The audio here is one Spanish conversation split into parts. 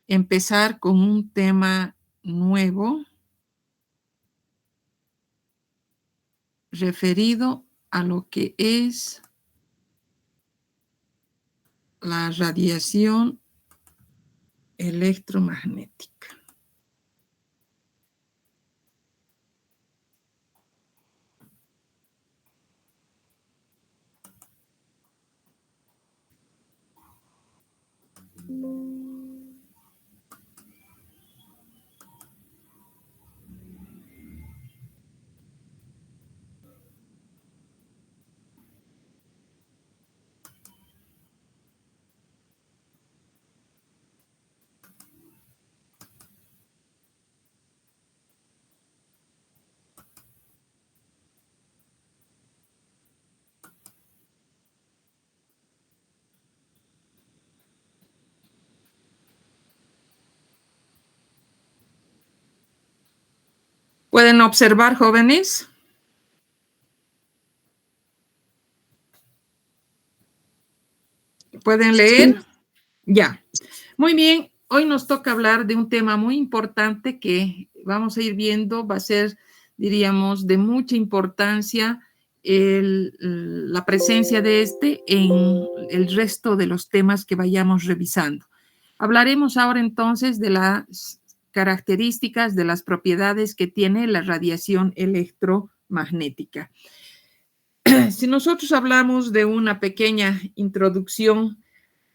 empezar con un tema nuevo referido a lo que es la radiación electromagnética. ¿Pueden observar, jóvenes? ¿Pueden leer? Sí. Ya. Muy bien. Hoy nos toca hablar de un tema muy importante que vamos a ir viendo. Va a ser, diríamos, de mucha importancia la presencia de este en el resto de los temas que vayamos revisando. Hablaremos ahora entonces de las características, de las propiedades que tiene la radiación electromagnética. Si nosotros hablamos de una pequeña introducción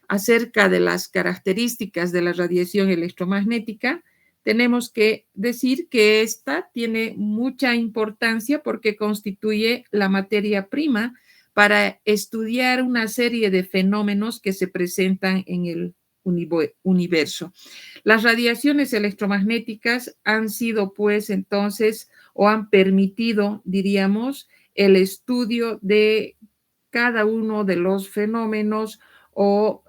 acerca de las características de la radiación electromagnética, tenemos que decir que esta tiene mucha importancia porque constituye la materia prima para estudiar una serie de fenómenos que se presentan en el universo. Las radiaciones electromagnéticas han sido, pues, entonces, o han permitido, diríamos, el estudio de cada uno de los fenómenos o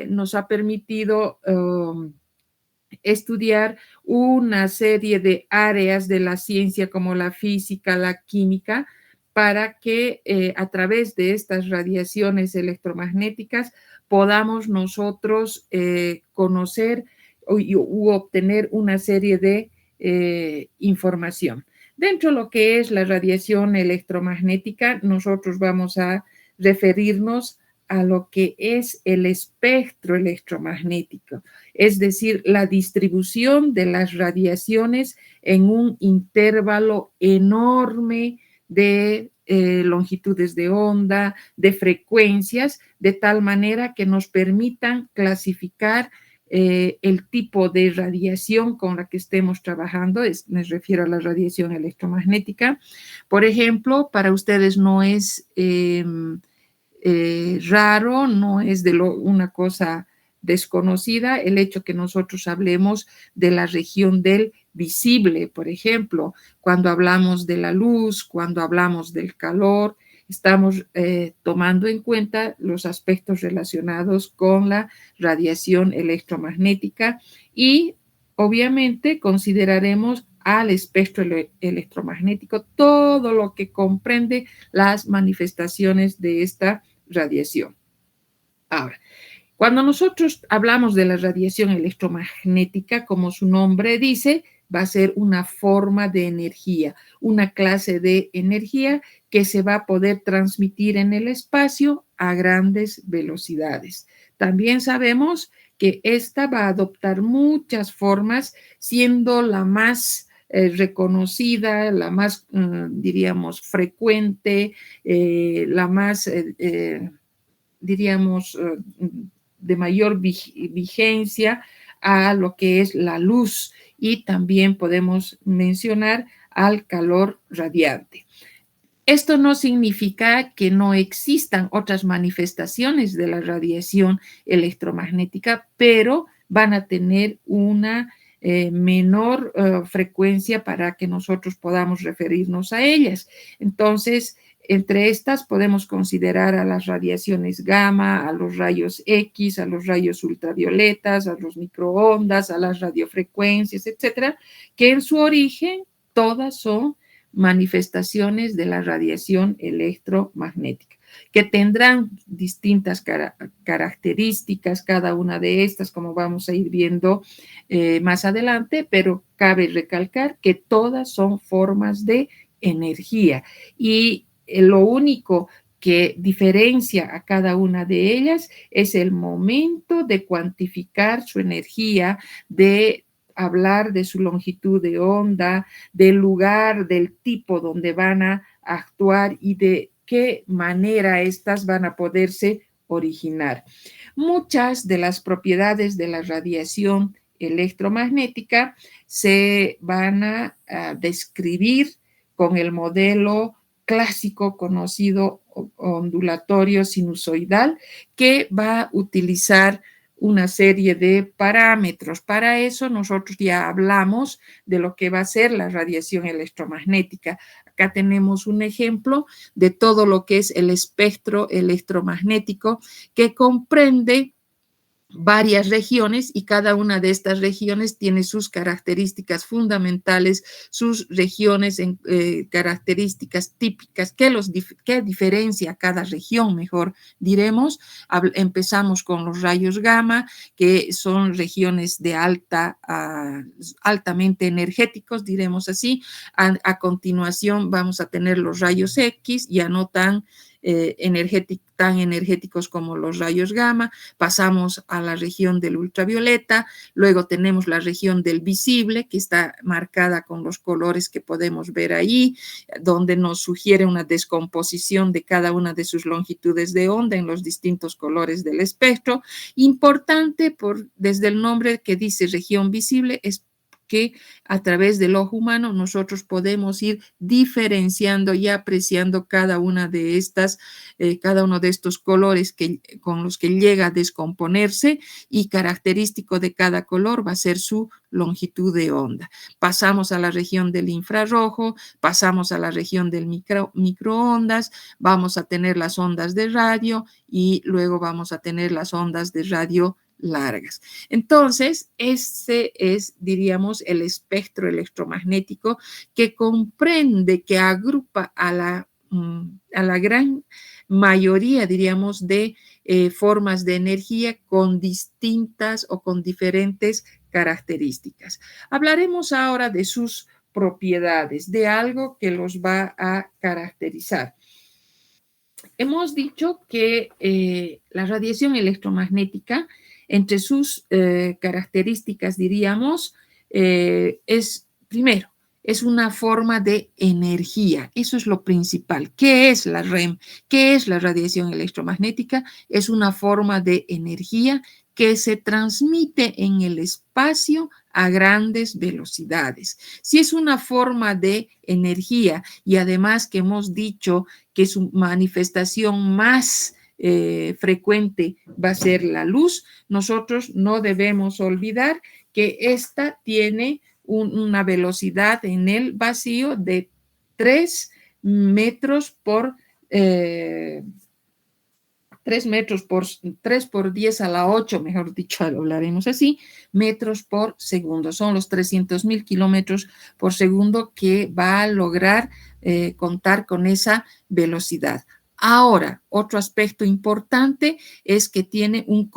nos ha permitido estudiar una serie de áreas de la ciencia como la física, la química, para que a través de estas radiaciones electromagnéticas podamos nosotros conocer u obtener una serie de información. Dentro de lo que es la radiación electromagnética, nosotros vamos a referirnos a lo que es el espectro electromagnético, es decir, la distribución de las radiaciones en un intervalo enorme de longitudes de onda, de frecuencias, de tal manera que nos permitan clasificar el tipo de radiación con la que estemos trabajando, me refiero a la radiación electromagnética. Por ejemplo, para ustedes no es raro, no es una cosa desconocida el hecho que nosotros hablemos de la región del visible, por ejemplo, cuando hablamos de la luz, cuando hablamos del calor, estamos tomando en cuenta los aspectos relacionados con la radiación electromagnética y obviamente consideraremos al espectro electromagnético todo lo que comprende las manifestaciones de esta radiación. Ahora, cuando nosotros hablamos de la radiación electromagnética, como su nombre dice, va a ser una forma de energía, una clase de energía que se va a poder transmitir en el espacio a grandes velocidades. También sabemos que esta va a adoptar muchas formas, siendo la más reconocida, la más, diríamos, frecuente, la más, diríamos, de mayor vigencia a lo que es la luz y también podemos mencionar al calor radiante. Esto no significa que no existan otras manifestaciones de la radiación electromagnética, pero van a tener una menor frecuencia para que nosotros podamos referirnos a ellas. Entonces, entre estas podemos considerar a las radiaciones gamma, a los rayos X, a los rayos ultravioletas, a los microondas, a las radiofrecuencias, etcétera, que en su origen todas son manifestaciones de la radiación electromagnética. que tendrán distintas características, cada una de estas, como vamos a ir viendo más adelante, pero cabe recalcar que todas son formas de energía y lo único que diferencia a cada una de ellas es el momento de cuantificar su energía, de hablar de su longitud de onda, del lugar, del tipo donde van a actuar y de qué manera estas van a poderse originar. Muchas de las propiedades de la radiación electromagnética se van a describir con el modelo clásico conocido ondulatorio sinusoidal, que va a utilizar una serie de parámetros. Para eso nosotros ya hablamos de lo que va a ser la radiación electromagnética. Acá tenemos un ejemplo de todo lo que es el espectro electromagnético, que comprende varias regiones y cada una de estas regiones tiene sus características fundamentales, sus regiones en características típicas, que diferencia cada región, mejor diremos. Empezamos con los rayos gamma, que son regiones de altamente energéticos, diremos así. A continuación vamos a tener los rayos X, ya no tan energéticos como los rayos gamma. Pasamos a la región del ultravioleta, luego tenemos la región del visible, que está marcada con los colores que podemos ver ahí, donde nos sugiere una descomposición de cada una de sus longitudes de onda en los distintos colores del espectro. Importante desde el nombre que dice región visible, es que a través del ojo humano nosotros podemos ir diferenciando y apreciando cada una de estas, cada uno de estos colores con los que llega a descomponerse, y característico de cada color va a ser su longitud de onda. Pasamos a la región del infrarrojo, pasamos a la región del microondas, vamos a tener las ondas de radio y luego vamos a tener las ondas de radio largas. Entonces, ese es, diríamos, el espectro electromagnético que comprende, que agrupa a la gran mayoría, diríamos, de formas de energía con distintas o con diferentes características. Hablaremos ahora de sus propiedades, de algo que los va a caracterizar. Hemos dicho que la radiación electromagnética, entre sus características, diríamos, primero, es una forma de energía. Eso es lo principal. ¿Qué es la REM? ¿Qué es la radiación electromagnética? Es una forma de energía que se transmite en el espacio a grandes velocidades. Si es una forma de energía y además que hemos dicho que su manifestación más frecuente va a ser la luz, nosotros no debemos olvidar que esta tiene una velocidad en el vacío de 3 metros por 3 por 10 a la 8, mejor dicho, hablaremos así, metros por segundo. Son los 300.000 kilómetros por segundo que va a lograr contar con esa velocidad. Ahora, otro aspecto importante es que tiene un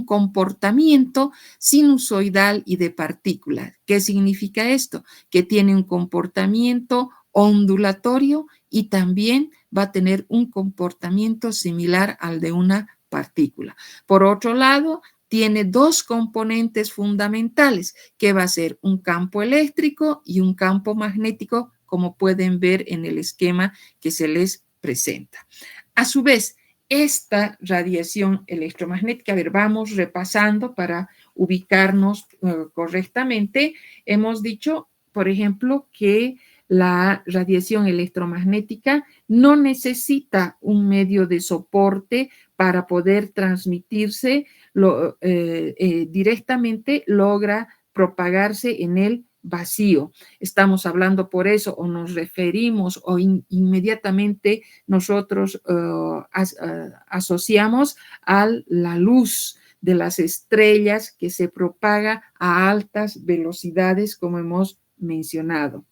comportamiento sinusoidal y de partícula. ¿Qué significa esto? Que tiene un comportamiento ondulatorio y también va a tener un comportamiento similar al de una partícula. Por otro lado, tiene dos componentes fundamentales, que va a ser un campo eléctrico y un campo magnético, como pueden ver en el esquema que se les presenta. A su vez, esta radiación electromagnética, a ver, vamos repasando para ubicarnos correctamente. Hemos dicho, por ejemplo, que la radiación electromagnética no necesita un medio de soporte para poder transmitirse, directamente logra propagarse en el vacío. Estamos hablando por eso, o nos referimos, o inmediatamente nosotros asociamos a la luz de las estrellas que se propaga a altas velocidades, como hemos mencionado.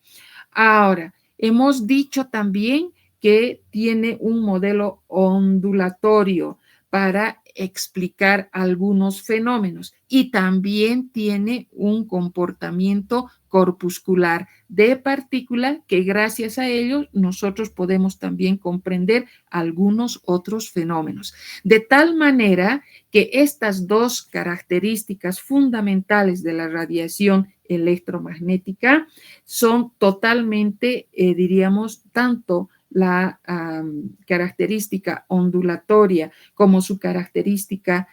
Ahora, hemos dicho también que tiene un modelo ondulatorio para explicar algunos fenómenos y también tiene un comportamiento corpuscular de partícula que gracias a ello nosotros podemos también comprender algunos otros fenómenos. De tal manera que estas dos características fundamentales de la radiación electromagnética son totalmente, diríamos, tanto la característica ondulatoria como su característica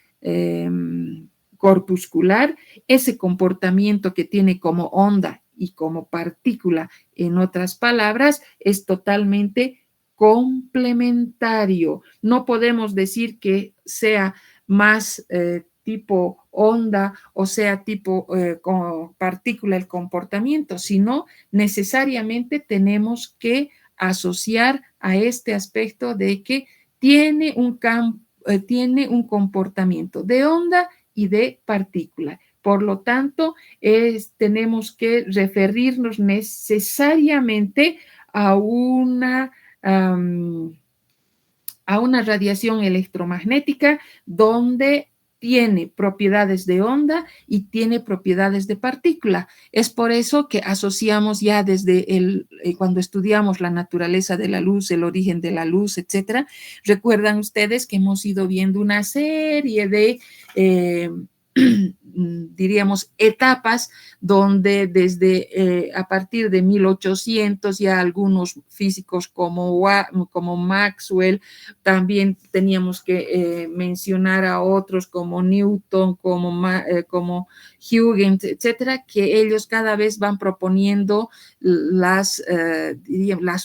corpuscular, ese comportamiento que tiene como onda y como partícula, en otras palabras, es totalmente complementario. No podemos decir que sea más tipo onda o sea tipo partícula el comportamiento, sino necesariamente tenemos que asociar a este aspecto de que tiene tiene un comportamiento de onda y de partícula. Por lo tanto, tenemos que referirnos necesariamente a una radiación electromagnética donde tiene propiedades de onda y tiene propiedades de partícula. Es por eso que asociamos ya desde cuando estudiamos la naturaleza de la luz, el origen de la luz, etcétera. Recuerdan ustedes que hemos ido viendo una serie de diríamos, etapas donde desde a partir de 1800 ya algunos físicos como Maxwell, también teníamos que mencionar a otros como Newton, como Huygens, etcétera, que ellos cada vez van proponiendo las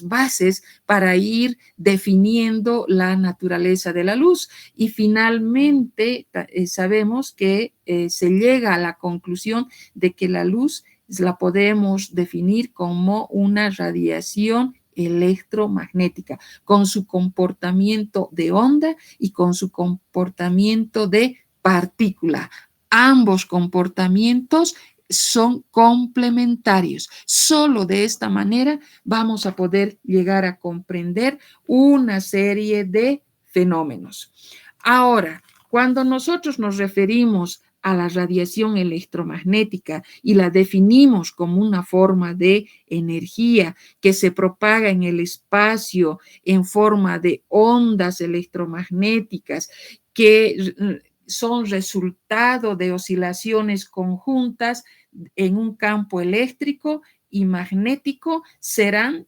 bases para ir definiendo la naturaleza de la luz. Y finalmente sabemos que se llega a la conclusión de que la luz la podemos definir como una radiación electromagnética, con su comportamiento de onda y con su comportamiento de partícula. Ambos comportamientos son complementarios. Solo de esta manera vamos a poder llegar a comprender una serie de fenómenos. Ahora, cuando nosotros nos referimos a la radiación electromagnética y la definimos como una forma de energía que se propaga en el espacio en forma de ondas electromagnéticas que son resultado de oscilaciones conjuntas en un campo eléctrico y magnético, serán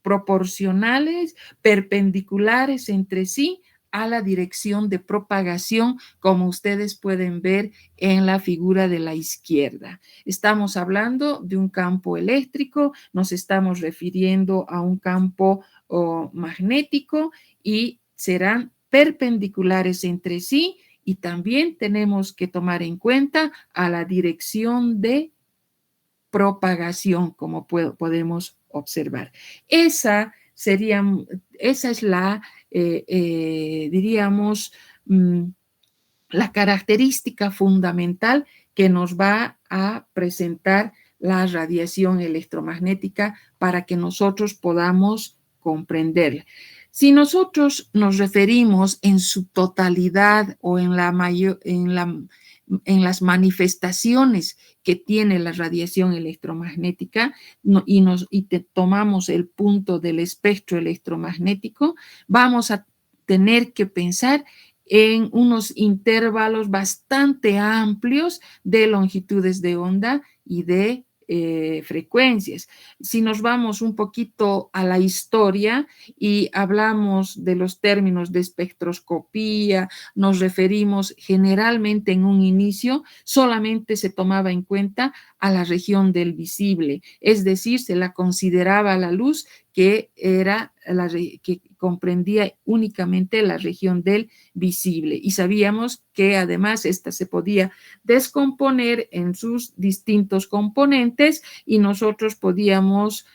proporcionales, perpendiculares entre sí a la dirección de propagación, como ustedes pueden ver en la figura de la izquierda. Estamos hablando de un campo eléctrico, nos estamos refiriendo a un campo magnético y serán perpendiculares entre sí, y también tenemos que tomar en cuenta a la dirección de propagación, como podemos observar. Esa es la, diríamos, la característica fundamental que nos va a presentar la radiación electromagnética para que nosotros podamos comprenderla. Si nosotros nos referimos en su totalidad o en las manifestaciones que tiene la radiación electromagnética y tomamos el punto del espectro electromagnético, vamos a tener que pensar en unos intervalos bastante amplios de longitudes de onda y de frecuencias. Si nos vamos un poquito a la historia y hablamos de los términos de espectroscopía, nos referimos generalmente en un inicio, solamente se tomaba en cuenta a la región del visible, es decir, se la consideraba la luz que comprendía únicamente la región del visible, y sabíamos que además esta se podía descomponer en sus distintos componentes y nosotros podíamos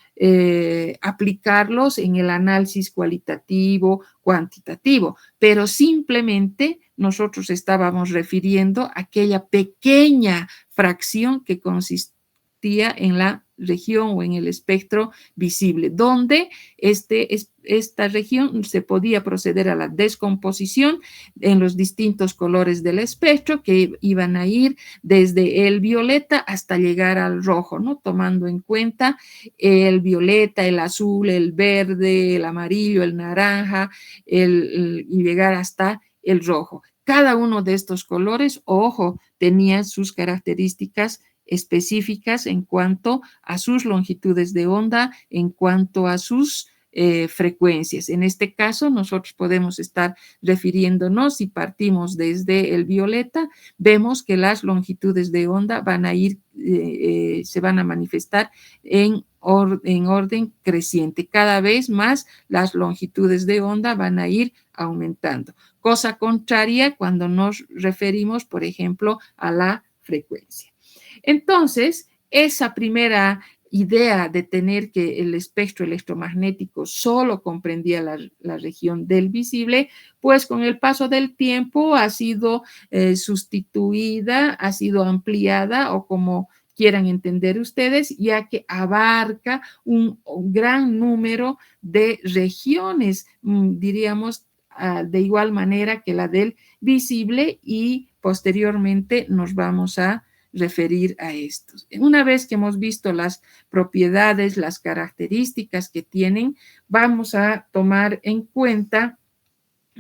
aplicarlos en el análisis cualitativo, cuantitativo, pero simplemente nosotros estábamos refiriendo a aquella pequeña fracción que consistía en la región o en el espectro visible, donde esta región se podía proceder a la descomposición en los distintos colores del espectro que iban a ir desde el violeta hasta llegar al rojo, ¿no? Tomando en cuenta el violeta, el azul, el verde, el amarillo, el naranja, y llegar hasta el rojo. Cada uno de estos colores, ojo, tenía sus características específicas en cuanto a sus longitudes de onda, en cuanto a sus frecuencias. En este caso, nosotros podemos estar refiriéndonos, si partimos desde el violeta, vemos que las longitudes de onda van a ir, se van a manifestar en orden creciente. Cada vez más las longitudes de onda van a ir aumentando. Cosa contraria cuando nos referimos, por ejemplo, a la frecuencia. Entonces, esa primera idea de tener que el espectro electromagnético solo comprendía la región del visible, pues con el paso del tiempo ha sido sustituida, ha sido ampliada o como quieran entender ustedes, ya que abarca un gran número de regiones, diríamos, de igual manera que la del visible, y posteriormente nos vamos a referir a estos. Una vez que hemos visto las propiedades, las características que tienen, vamos a tomar en cuenta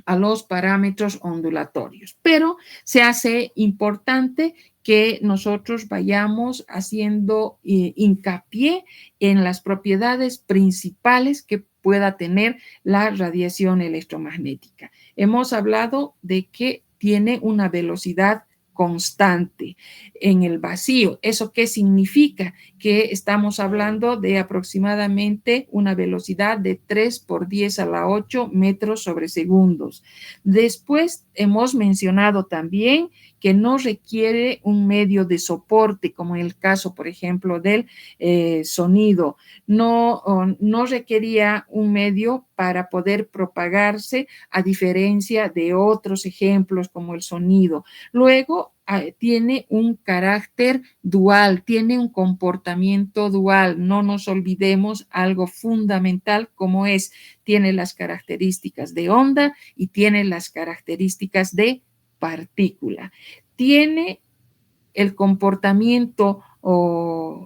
a los parámetros ondulatorios. Pero se hace importante que nosotros vayamos haciendo hincapié en las propiedades principales que pueda tener la radiación electromagnética. Hemos hablado de que tiene una velocidad constante en el vacío. ¿Eso qué significa? Que estamos hablando de aproximadamente una velocidad de 3 por 10 a la 8 metros sobre segundos. Después hemos mencionado también que no requiere un medio de soporte, como en el caso, por ejemplo, del sonido. No requería un medio para poder propagarse, a diferencia de otros ejemplos como el sonido. Luego, tiene un carácter dual, tiene un comportamiento dual. No nos olvidemos algo fundamental como tiene las características de onda y tiene las características de partícula. Tiene el comportamiento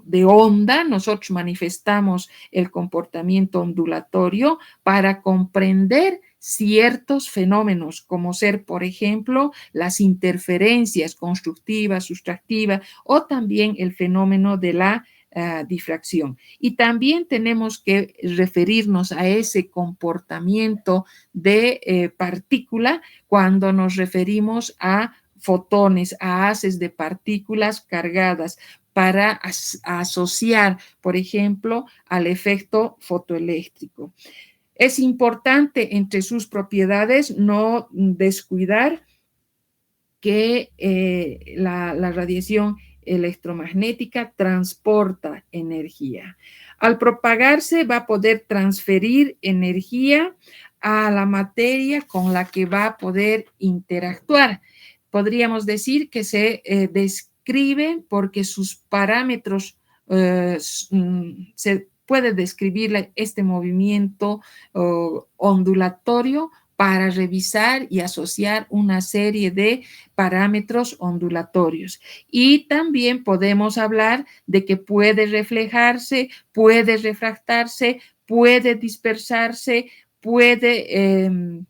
de onda, nosotros manifestamos el comportamiento ondulatorio para comprender ciertos fenómenos, como ser, por ejemplo, las interferencias constructivas, sustractivas, o también el fenómeno de la difracción. Y también tenemos que referirnos a ese comportamiento de partícula cuando nos referimos a fotones, a haces de partículas cargadas, para asociar, por ejemplo, al efecto fotoeléctrico. Es importante entre sus propiedades no descuidar que la radiación electromagnética transporta energía. Al propagarse va a poder transferir energía a la materia con la que va a poder interactuar. Podríamos decir que se describe porque sus parámetros se puede describir este movimiento ondulatorio para revisar y asociar una serie de parámetros ondulatorios. Y también podemos hablar de que puede reflejarse, puede refractarse, puede dispersarse, puede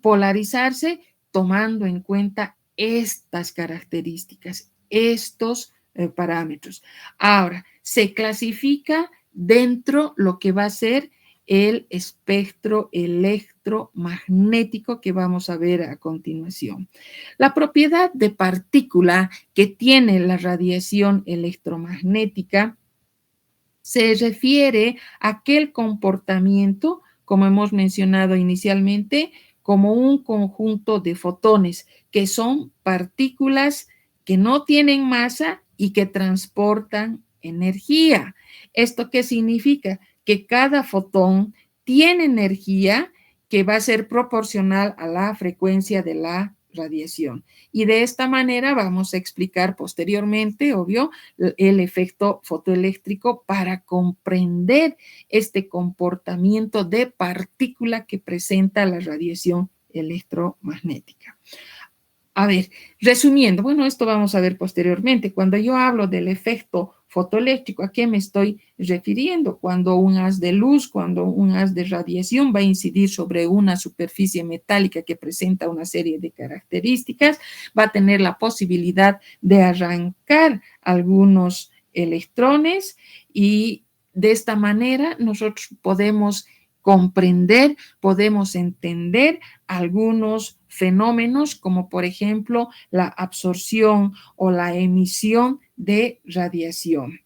polarizarse, tomando en cuenta estas características, estos parámetros. Ahora, se clasifica dentro lo que va a ser el espectro electromagnético que vamos a ver a continuación. La propiedad de partícula que tiene la radiación electromagnética se refiere a aquel comportamiento, como hemos mencionado inicialmente, como un conjunto de fotones, que son partículas que no tienen masa y que transportan energía. ¿Esto qué significa? Que cada fotón tiene energía que va a ser proporcional a la frecuencia de la radiación. Y de esta manera vamos a explicar posteriormente, obvio, el efecto fotoeléctrico para comprender este comportamiento de partícula que presenta la radiación electromagnética. A ver, resumiendo, bueno, esto vamos a ver posteriormente. Cuando yo hablo del efecto fotoeléctrico, ¿a qué me estoy refiriendo? Cuando un haz de luz, cuando un haz de radiación va a incidir sobre una superficie metálica que presenta una serie de características, va a tener la posibilidad de arrancar algunos electrones y de esta manera nosotros podemos comprender, podemos entender algunos fenómenos como por ejemplo la absorción o la emisión de radiación.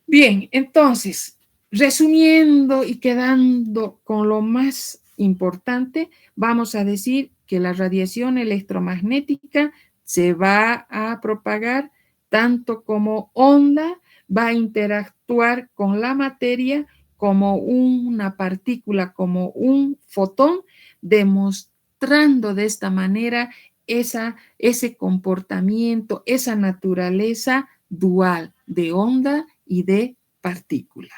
Bien, entonces, resumiendo y quedando con lo más importante, vamos a decir que la radiación electromagnética se va a propagar tanto como onda, va a interactuar con la materia como una partícula, como un fotón, demostrando de esta manera ese comportamiento, esa naturaleza dual de onda y de partícula.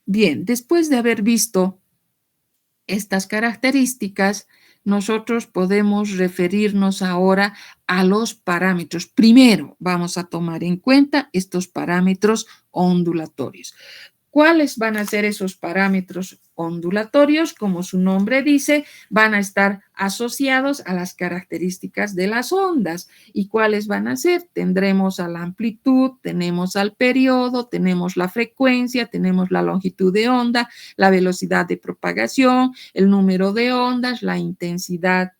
Bien, después de haber visto estas características, nosotros podemos referirnos ahora a los parámetros. Primero, vamos a tomar en cuenta estos parámetros ondulatorios. ¿Cuáles van a ser esos parámetros ondulatorios? Como su nombre dice, van a estar asociados a las características de las ondas. ¿Y cuáles van a ser? Tendremos a la amplitud, tenemos al periodo, tenemos la frecuencia, tenemos la longitud de onda, la velocidad de propagación, el número de ondas, la intensidad,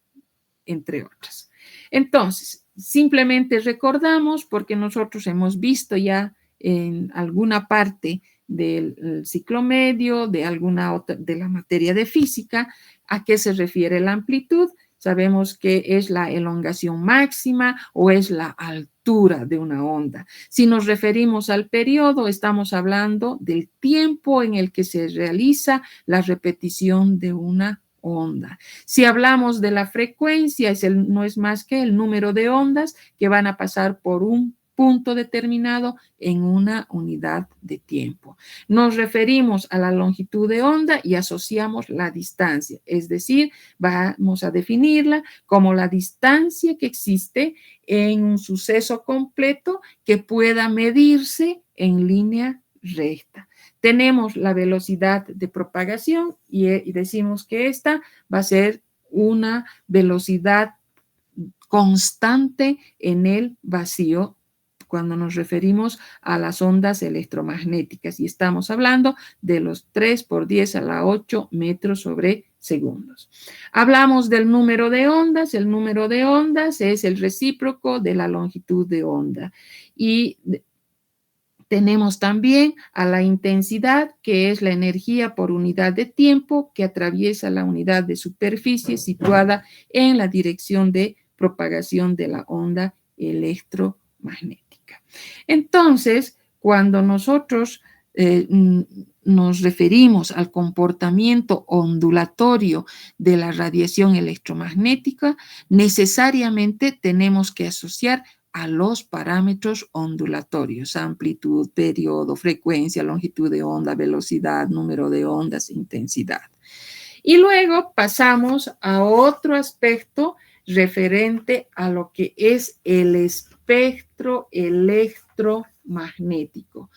entre otras. Entonces, simplemente recordamos, porque nosotros hemos visto ya en alguna parte del ciclo medio, de alguna otra, de la materia de física, a qué se refiere la amplitud. Sabemos que es la elongación máxima o es la altura de una onda. Si nos referimos al periodo, estamos hablando del tiempo en el que se realiza la repetición de una onda. Si hablamos de la frecuencia, no es más que el número de ondas que van a pasar por un punto determinado en una unidad de tiempo. Nos referimos a la longitud de onda y asociamos la distancia, es decir, vamos a definirla como la distancia que existe en un suceso completo que pueda medirse en línea recta. Tenemos la velocidad de propagación y decimos que esta va a ser una velocidad constante en el vacío cuando nos referimos a las ondas electromagnéticas y estamos hablando de los 3 por 10 a la 8 metros sobre segundos. Hablamos del número de ondas. El número de ondas es el recíproco de la longitud de onda y tenemos también a la intensidad, que es la energía por unidad de tiempo que atraviesa la unidad de superficie situada en la dirección de propagación de la onda electromagnética. Entonces, cuando nosotros nos referimos al comportamiento ondulatorio de la radiación electromagnética, necesariamente tenemos que asociar a los parámetros ondulatorios: amplitud, periodo, frecuencia, longitud de onda, velocidad, número de ondas, intensidad. Y luego pasamos a otro aspecto referente a lo que es el espectro electromagnético.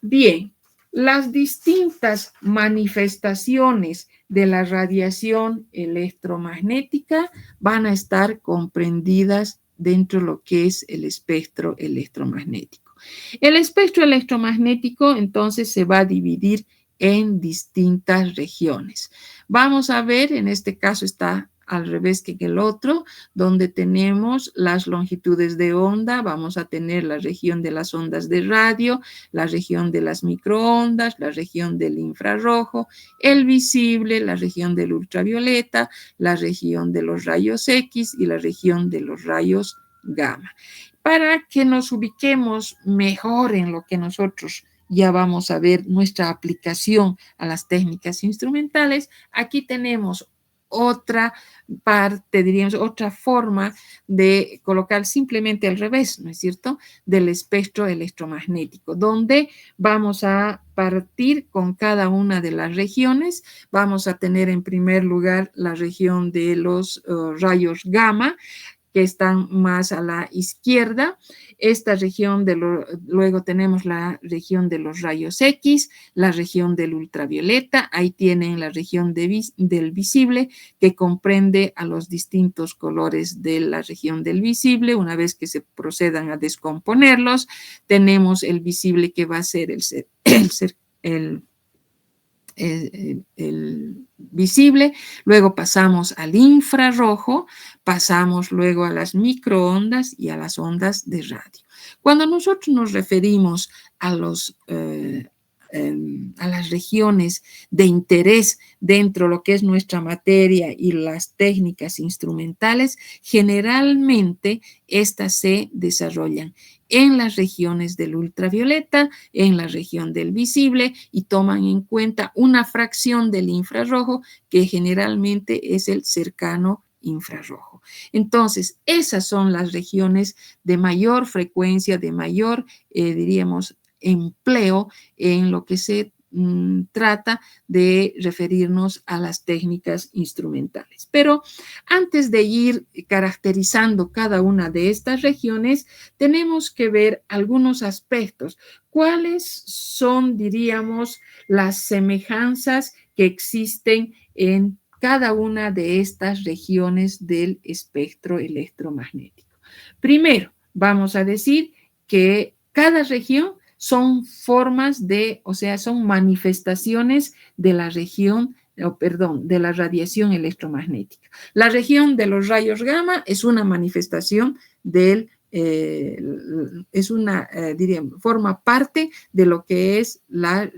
Bien, las distintas manifestaciones de la radiación electromagnética van a estar comprendidas dentro de lo que es el espectro electromagnético. El espectro electromagnético entonces se va a dividir en distintas regiones. Vamos a ver, en este caso está al revés que en el otro, donde tenemos las longitudes de onda. Vamos a tener la región de las ondas de radio, la región de las microondas, la región del infrarrojo, el visible, la región del ultravioleta, la región de los rayos X y la región de los rayos gamma. Para que nos ubiquemos mejor en lo que nosotros ya vamos a ver nuestra aplicación a las técnicas instrumentales, aquí tenemos otra parte, diríamos, otra forma de colocar simplemente al revés, ¿no es cierto?, del espectro electromagnético, donde vamos a partir con cada una de las regiones. Vamos a tener en primer lugar la región de los rayos gamma, que están más a la izquierda. Esta región luego tenemos la región de los rayos X, la región del ultravioleta, ahí tienen la región del visible, que comprende a los distintos colores de la región del visible. Una vez que se procedan a descomponerlos, tenemos el visible, que va a ser el visible, luego pasamos al infrarrojo, pasamos luego a las microondas y a las ondas de radio. Cuando nosotros nos referimos a las regiones de interés dentro de lo que es nuestra materia y las técnicas instrumentales, generalmente estas se desarrollan en las regiones del ultravioleta, en la región del visible, y toman en cuenta una fracción del infrarrojo, que generalmente es el cercano infrarrojo. Entonces, esas son las regiones de mayor frecuencia, de mayor, diríamos, empleo en lo que se trata de referirnos a las técnicas instrumentales. Pero antes de ir caracterizando cada una de estas regiones, tenemos que ver algunos aspectos. ¿Cuáles son, diríamos, las semejanzas que existen en cada una de estas regiones del espectro electromagnético? Primero, vamos a decir que cada región son formas son manifestaciones de la región, de la radiación electromagnética. La región de los rayos gamma es una manifestación diríamos, forma parte de lo que es la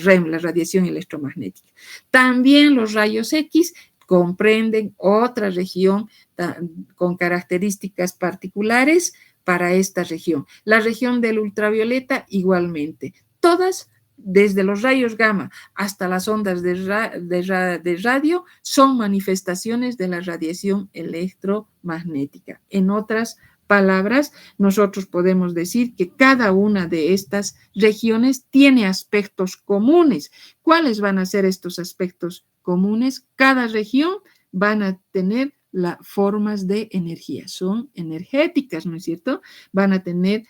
REM, la radiación electromagnética. También los rayos X comprenden otra región con características particulares para esta región. La región del ultravioleta igualmente. Todas, desde los rayos gamma hasta las ondas de radio, son manifestaciones de la radiación electromagnética. En otras palabras, nosotros podemos decir que cada una de estas regiones tiene aspectos comunes. ¿Cuáles van a ser estos aspectos comunes? Cada región van a tener las formas de energía, son energéticas, ¿no es cierto? Van a tener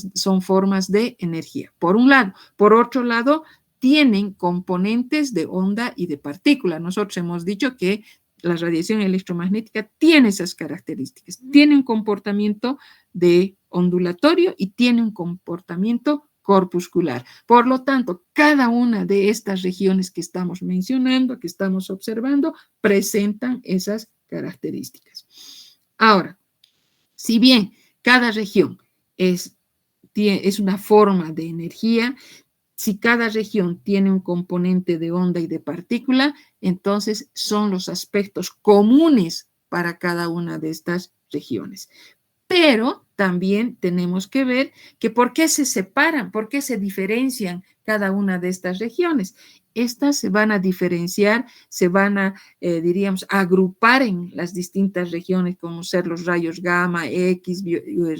son formas de energía, por un lado. Por otro lado, tienen componentes de onda y de partícula. Nosotros hemos dicho que la radiación electromagnética tiene esas características, tiene un comportamiento de ondulatorio y tiene un comportamiento corpuscular. Por lo tanto, cada una de estas regiones que estamos mencionando, que estamos observando, presentan esas características. Ahora, si bien cada región es una forma de energía, si cada región tiene un componente de onda y de partícula, entonces son los aspectos comunes para cada una de estas regiones. Pero también tenemos que ver que por qué se separan, por qué se diferencian cada una de estas regiones. Estas se van a diferenciar, se van a, diríamos, agrupar en las distintas regiones, como ser los rayos gamma, X,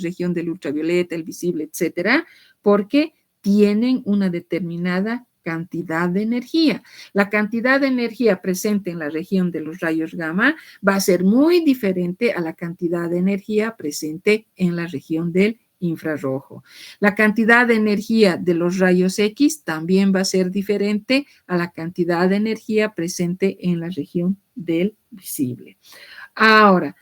región del ultravioleta, el visible, etcétera, porque tienen una determinada cantidad de energía. La cantidad de energía presente en la región de los rayos gamma va a ser muy diferente a la cantidad de energía presente en la región del infrarrojo. La cantidad de energía de los rayos X también va a ser diferente a la cantidad de energía presente en la región del visible. Ahora,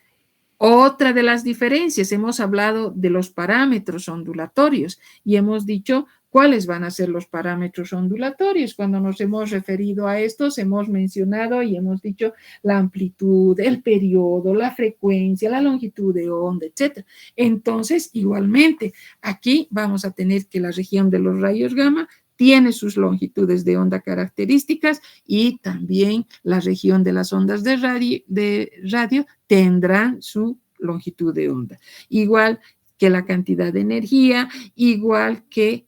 otra de las diferencias, hemos hablado de los parámetros ondulatorios y hemos dicho cuáles van a ser los parámetros ondulatorios. Cuando nos hemos referido a estos, hemos mencionado y hemos dicho la amplitud, el periodo, la frecuencia, la longitud de onda, etc. Entonces, igualmente, aquí vamos a tener que la región de los rayos gamma tiene sus longitudes de onda características y también la región de las ondas de radio tendrán su longitud de onda. Igual que la cantidad de energía, igual que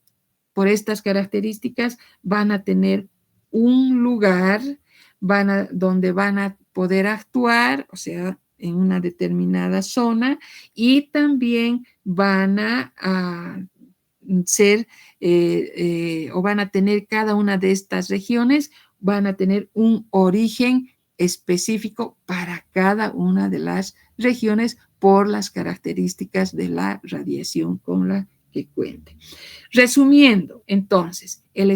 por estas características van a tener un lugar, donde van a poder actuar, o sea, en una determinada zona, y también van a ser o van a tener cada una de estas regiones, van a tener un origen específico para cada una de las regiones por las características de la radiación con la que cuente. Resumiendo, entonces, en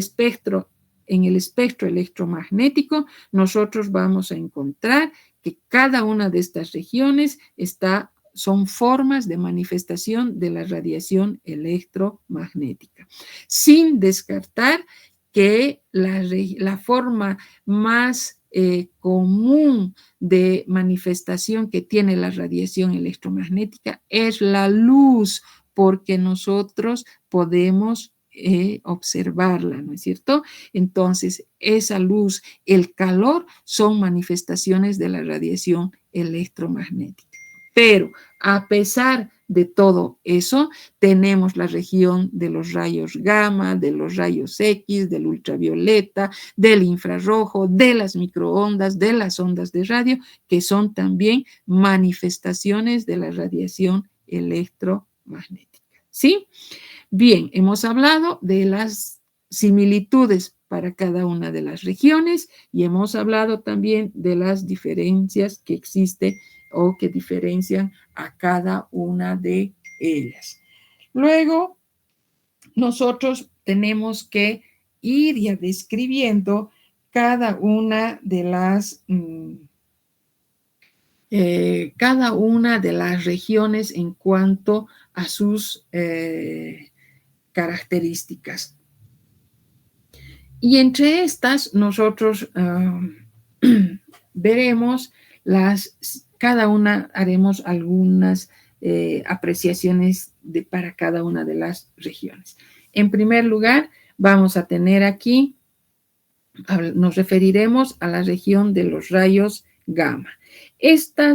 el espectro electromagnético, nosotros vamos a encontrar que cada una de estas regiones son formas de manifestación de la radiación electromagnética, sin descartar que la forma más común de manifestación que tiene la radiación electromagnética es la luz, porque nosotros podemos observarla, ¿no es cierto? Entonces, esa luz, el calor, son manifestaciones de la radiación electromagnética. Pero a pesar de todo eso, tenemos la región de los rayos gamma, de los rayos X, del ultravioleta, del infrarrojo, de las microondas, de las ondas de radio, que son también manifestaciones de la radiación electromagnética. ¿Sí? Bien, hemos hablado de las similitudes para cada una de las regiones y hemos hablado también de las diferencias que existen o que diferencian a cada una de ellas. Luego, nosotros tenemos que ir ya describiendo cada una de las regiones en cuanto a sus características. Y entre estas nosotros veremos cada una, haremos algunas apreciaciones para cada una de las regiones. En primer lugar, vamos a tener aquí, nos referiremos a la región de los rayos gamma. Esta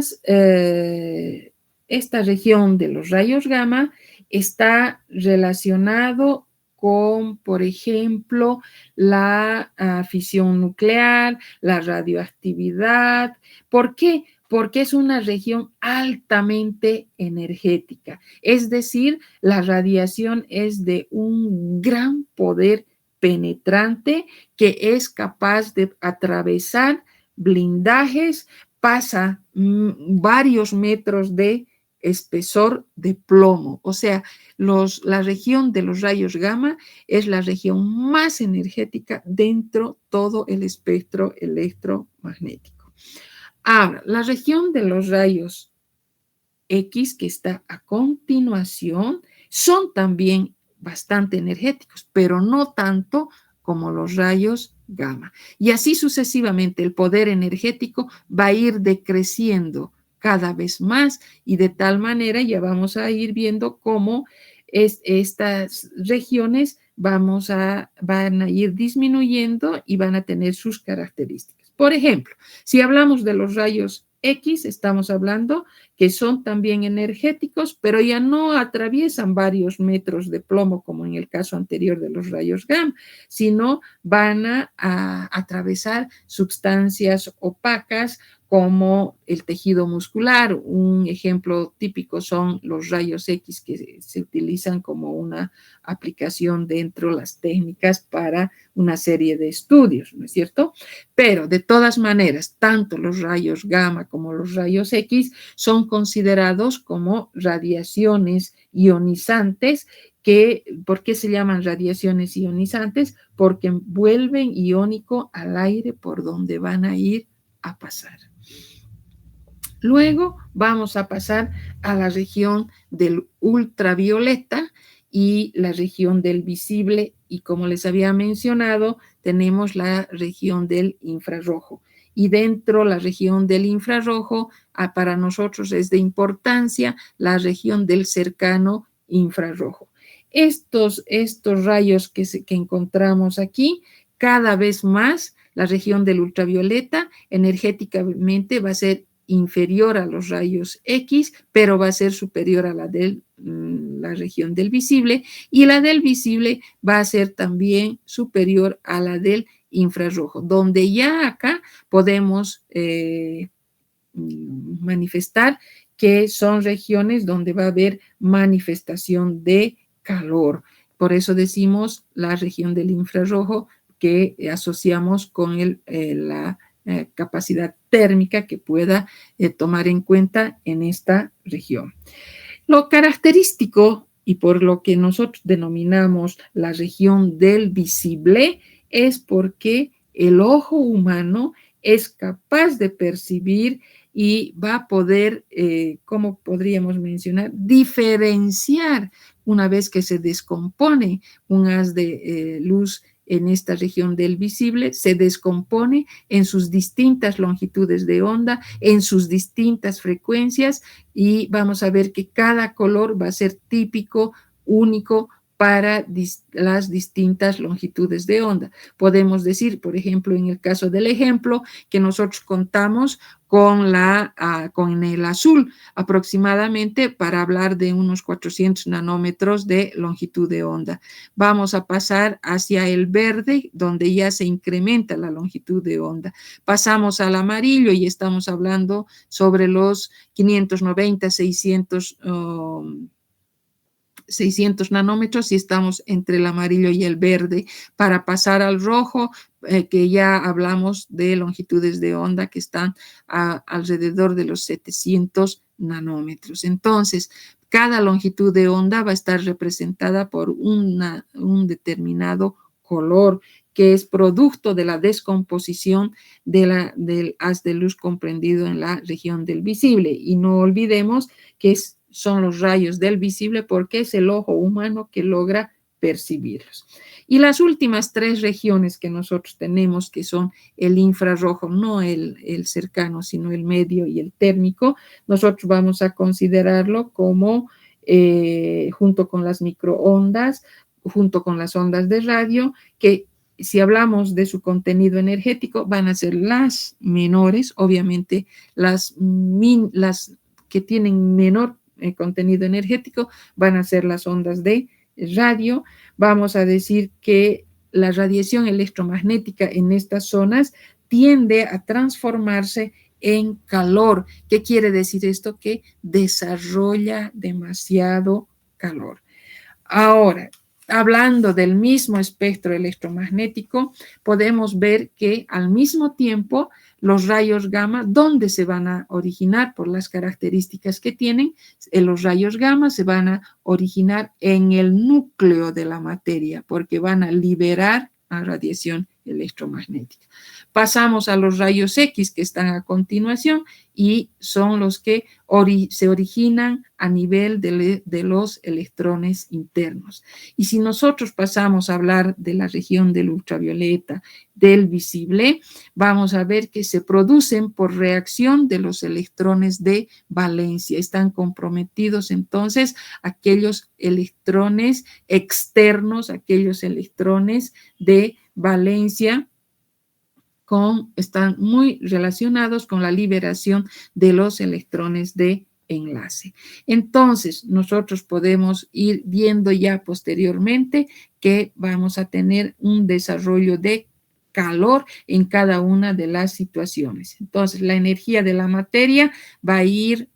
región de los rayos gamma está relacionado con, por ejemplo, la fisión nuclear, la radioactividad. ¿Por qué? Porque es una región altamente energética. Es decir, la radiación es de un gran poder penetrante que es capaz de atravesar blindajes, pasa varios metros de espesor de plomo. O sea, la región de los rayos gamma es la región más energética dentro de todo el espectro electromagnético. Ahora, la región de los rayos X, que está a continuación, son también bastante energéticos, pero no tanto como los rayos gamma. Y así sucesivamente, el poder energético va a ir decreciendo cada vez más y de tal manera ya vamos a ir viendo cómo estas regiones van a ir disminuyendo y van a tener sus características. Por ejemplo, si hablamos de los rayos X, estamos hablando que son también energéticos, pero ya no atraviesan varios metros de plomo como en el caso anterior de los rayos gamma, sino van a atravesar sustancias opacas como el tejido muscular. Un ejemplo típico son los rayos X que se utilizan como una aplicación dentro de las técnicas para una serie de estudios, ¿no es cierto? Pero de todas maneras, tanto los rayos gamma como los rayos X son considerados como radiaciones ionizantes. ¿Por qué se llaman radiaciones ionizantes? Porque vuelven iónico al aire por donde van a ir a pasar. Luego vamos a pasar a la región del ultravioleta y la región del visible, y como les había mencionado, tenemos la región del infrarrojo. Y dentro de la región del infrarrojo, para nosotros es de importancia la región del cercano infrarrojo. Estos rayos que encontramos aquí, cada vez más la región del ultravioleta energéticamente va a ser inferior a los rayos X, pero va a ser superior a la de la región del visible, y la del visible va a ser también superior a la del infrarrojo, donde ya acá podemos manifestar que son regiones donde va a haber manifestación de calor. Por eso decimos la región del infrarrojo que asociamos con la capacidad térmica que pueda tomar en cuenta en esta región. Lo característico y por lo que nosotros denominamos la región del visible es porque el ojo humano es capaz de percibir y va a poder, ¿cómo podríamos mencionar? Diferenciar una vez que se descompone un haz de luz en esta región del visible, se descompone en sus distintas longitudes de onda, en sus distintas frecuencias, y vamos a ver que cada color va a ser típico, único para las distintas longitudes de onda. Podemos decir, por ejemplo, en el caso del ejemplo, que nosotros contamos con el azul aproximadamente para hablar de unos 400 nanómetros de longitud de onda. Vamos a pasar hacia el verde, donde ya se incrementa la longitud de onda. Pasamos al amarillo y estamos hablando sobre los 590, 600 nanómetros y estamos entre el amarillo y el verde, para pasar al rojo, que ya hablamos de longitudes de onda que están alrededor de los 700 nanómetros. Entonces, cada longitud de onda va a estar representada por un determinado color que es producto de la descomposición del haz de luz comprendido en la región del visible. Y no olvidemos que son los rayos del visible porque es el ojo humano que logra percibirlos. Y las últimas tres regiones que nosotros tenemos, que son el infrarrojo, no el cercano, sino el medio y el térmico, nosotros vamos a considerarlo como, junto con las microondas, junto con las ondas de radio, que si hablamos de su contenido energético, van a ser las menores, obviamente las que tienen menor contenido energético van a ser las ondas de radio. Vamos a decir que la radiación electromagnética en estas zonas tiende a transformarse en calor. ¿Qué quiere decir esto? Que desarrolla demasiado calor. Ahora, hablando del mismo espectro electromagnético, podemos ver que al mismo tiempo los rayos gamma, ¿dónde se van a originar? Por las características que tienen, los rayos gamma se van a originar en el núcleo de la materia, porque van a liberar a radiación electromagnética. Pasamos a los rayos X que están a continuación y son los que se originan a nivel de los electrones internos. Y si nosotros pasamos a hablar de la región del ultravioleta, del visible, vamos a ver que se producen por reacción de los electrones de valencia. Están comprometidos entonces aquellos electrones externos, aquellos electrones de valencia, están muy relacionados con la liberación de los electrones de enlace. Entonces, nosotros podemos ir viendo ya posteriormente que vamos a tener un desarrollo de calor en cada una de las situaciones. Entonces, la energía de la materia va a ir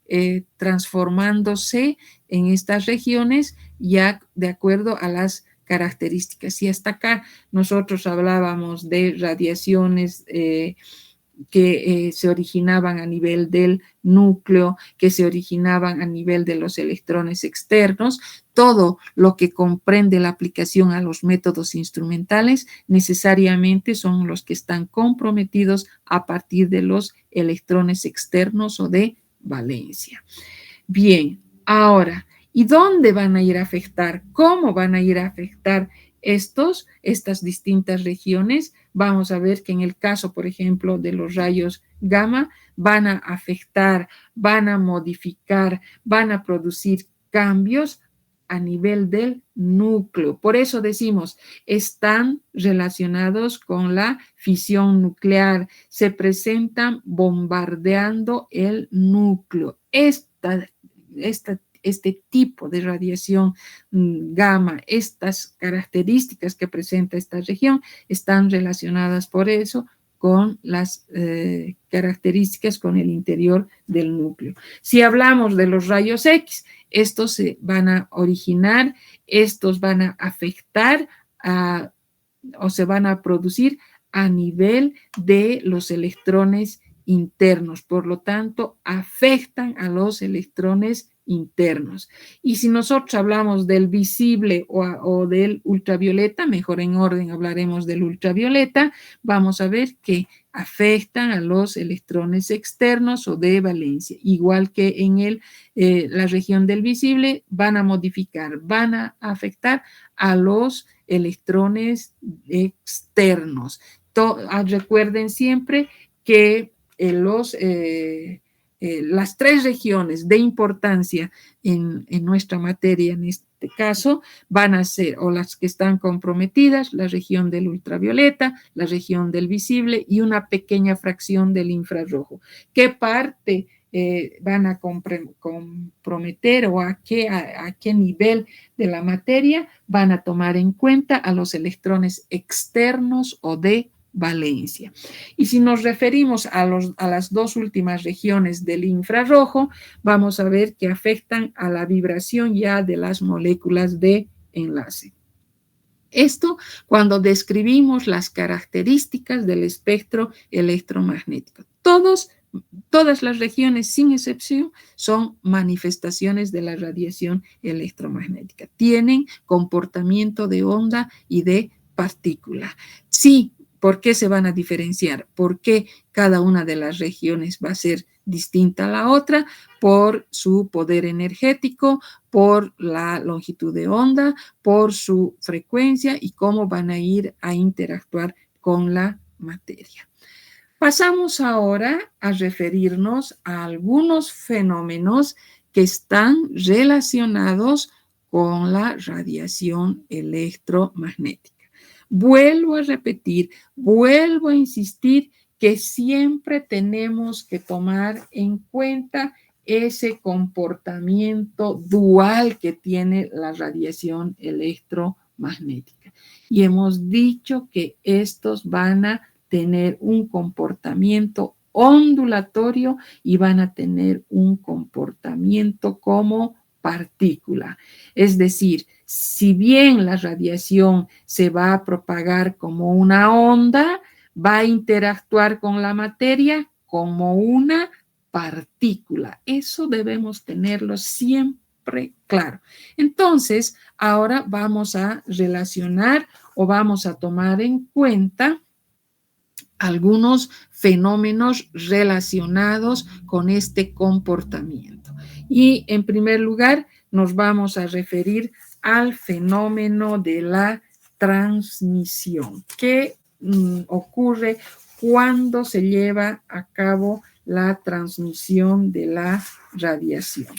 transformándose en estas regiones ya de acuerdo a las características. Y hasta acá nosotros hablábamos de radiaciones que se originaban a nivel del núcleo, que se originaban a nivel de los electrones externos. Todo lo que comprende la aplicación a los métodos instrumentales necesariamente son los que están comprometidos a partir de los electrones externos o de valencia. Bien, ahora, ¿y dónde van a ir a afectar? ¿Cómo van a ir a afectar estas distintas regiones? Vamos a ver que en el caso, por ejemplo, de los rayos gamma, van a afectar, van a modificar, van a producir cambios a nivel del núcleo. Por eso decimos, están relacionados con la fisión nuclear, se presentan bombardeando el núcleo. Esta este tipo de radiación gamma, estas características que presenta esta región están relacionadas por eso con las características con el interior del núcleo. Si hablamos de los rayos X, estos se van a originar, estos van a afectar o se van a producir a nivel de los electrones internos, por lo tanto, afectan a los electrones internos. Y si nosotros hablamos del visible o del ultravioleta, mejor en orden hablaremos del ultravioleta, vamos a ver que afectan a los electrones externos o de valencia, igual que en la región del visible van a modificar, van a afectar a los electrones externos. Recuerden siempre que las tres regiones de importancia en nuestra materia, en este caso, van a ser, o las que están comprometidas, la región del ultravioleta, la región del visible y una pequeña fracción del infrarrojo. ¿Qué parte van a comprometer o a qué nivel de la materia van a tomar en cuenta a los electrones externos o de valencia? Y si nos referimos a las dos últimas regiones del infrarrojo, vamos a ver que afectan a la vibración ya de las moléculas de enlace. Esto cuando describimos las características del espectro electromagnético. Todas las regiones, sin excepción, son manifestaciones de la radiación electromagnética. Tienen comportamiento de onda y de partícula. Sí, ¿por qué se van a diferenciar? Porque cada una de las regiones va a ser distinta a la otra por su poder energético, por la longitud de onda, por su frecuencia y cómo van a ir a interactuar con la materia. Pasamos ahora a referirnos a algunos fenómenos que están relacionados con la radiación electromagnética. Vuelvo a repetir, vuelvo a insistir que siempre tenemos que tomar en cuenta ese comportamiento dual que tiene la radiación electromagnética. Y hemos dicho que estos van a tener un comportamiento ondulatorio y van a tener un comportamiento como partícula. Es decir, si bien la radiación se va a propagar como una onda, va a interactuar con la materia como una partícula. Eso debemos tenerlo siempre claro. Entonces, ahora vamos a relacionar o vamos a tomar en cuenta algunos fenómenos relacionados con este comportamiento. Y en primer lugar, nos vamos a referir al fenómeno de la transmisión. ¿Qué ocurre cuando se lleva a cabo la transmisión de la radiación?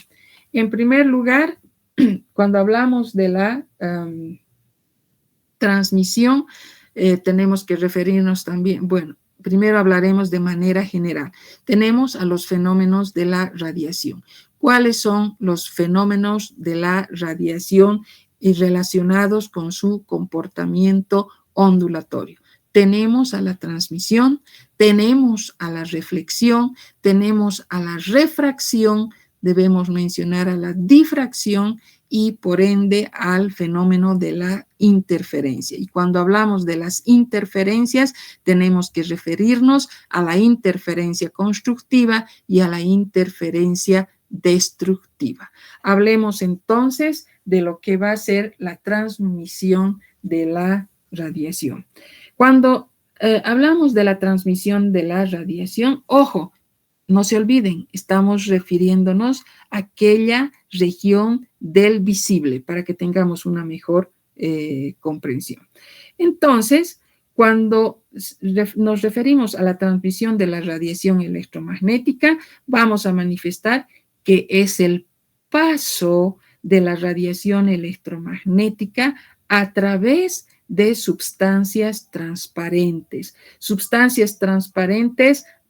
En primer lugar, cuando hablamos de la transmisión, tenemos que referirnos también, bueno, primero hablaremos de manera general. Tenemos a los fenómenos de la radiación. ¿Cuáles son los fenómenos de la radiación y relacionados con su comportamiento ondulatorio? Tenemos a la transmisión, tenemos a la reflexión, tenemos a la refracción, debemos mencionar a la difracción y por ende al fenómeno de la interferencia. Y cuando hablamos de las interferencias, tenemos que referirnos a la interferencia constructiva y a la interferencia destructiva. Hablemos entonces de lo que va a ser la transmisión de la radiación. Cuando hablamos de la transmisión de la radiación, ojo, no se olviden, estamos refiriéndonos a aquella región del visible para que tengamos una mejor comprensión. Entonces, cuando nos referimos a la transmisión de la radiación electromagnética, vamos a manifestar que es el paso de la radiación electromagnética a través de sustancias transparentes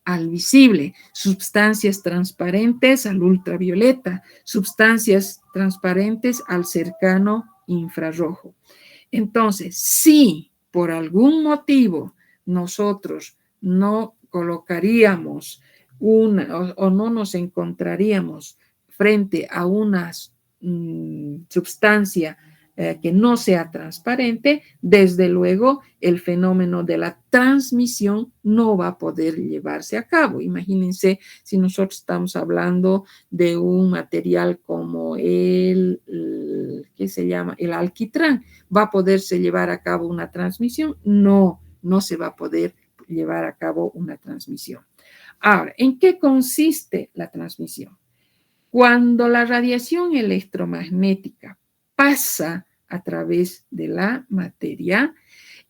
al visible, sustancias transparentes al ultravioleta, sustancias transparentes al cercano infrarrojo. Entonces, si por algún motivo nosotros no colocaríamos o no nos encontraríamos frente a una sustancia que no sea transparente, desde luego el fenómeno de la transmisión no va a poder llevarse a cabo. Imagínense si nosotros estamos hablando de un material como ¿qué se llama? El alquitrán. ¿Va a poderse llevar a cabo una transmisión? No, no se va a poder llevar a cabo una transmisión. Ahora, ¿en qué consiste la transmisión? Cuando la radiación electromagnética pasa a través de la materia,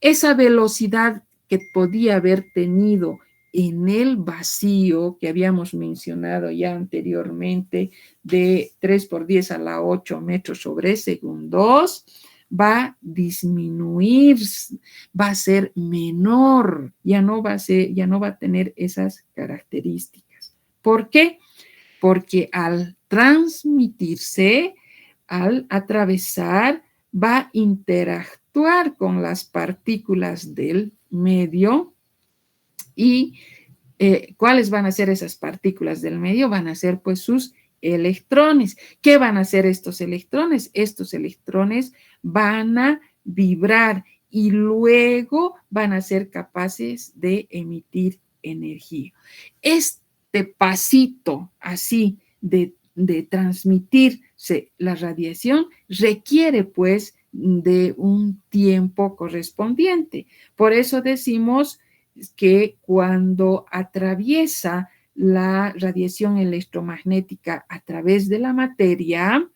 esa velocidad que podía haber tenido en el vacío que habíamos mencionado ya anteriormente de 3 por 10 a la 8 metros sobre segundos, va a disminuir, va a ser menor, ya no va a tener esas características. ¿Por qué? Porque al transmitirse, al atravesar, va a interactuar con las partículas del medio y ¿cuáles van a ser esas partículas del medio? Van a ser pues sus electrones. ¿Qué van a hacer estos electrones? Estos electrones van a vibrar y luego van a ser capaces de emitir energía. Este pasito así de transmitirse la radiación requiere pues de un tiempo correspondiente. Por eso decimos que cuando atraviesa la radiación electromagnética a través de la materia,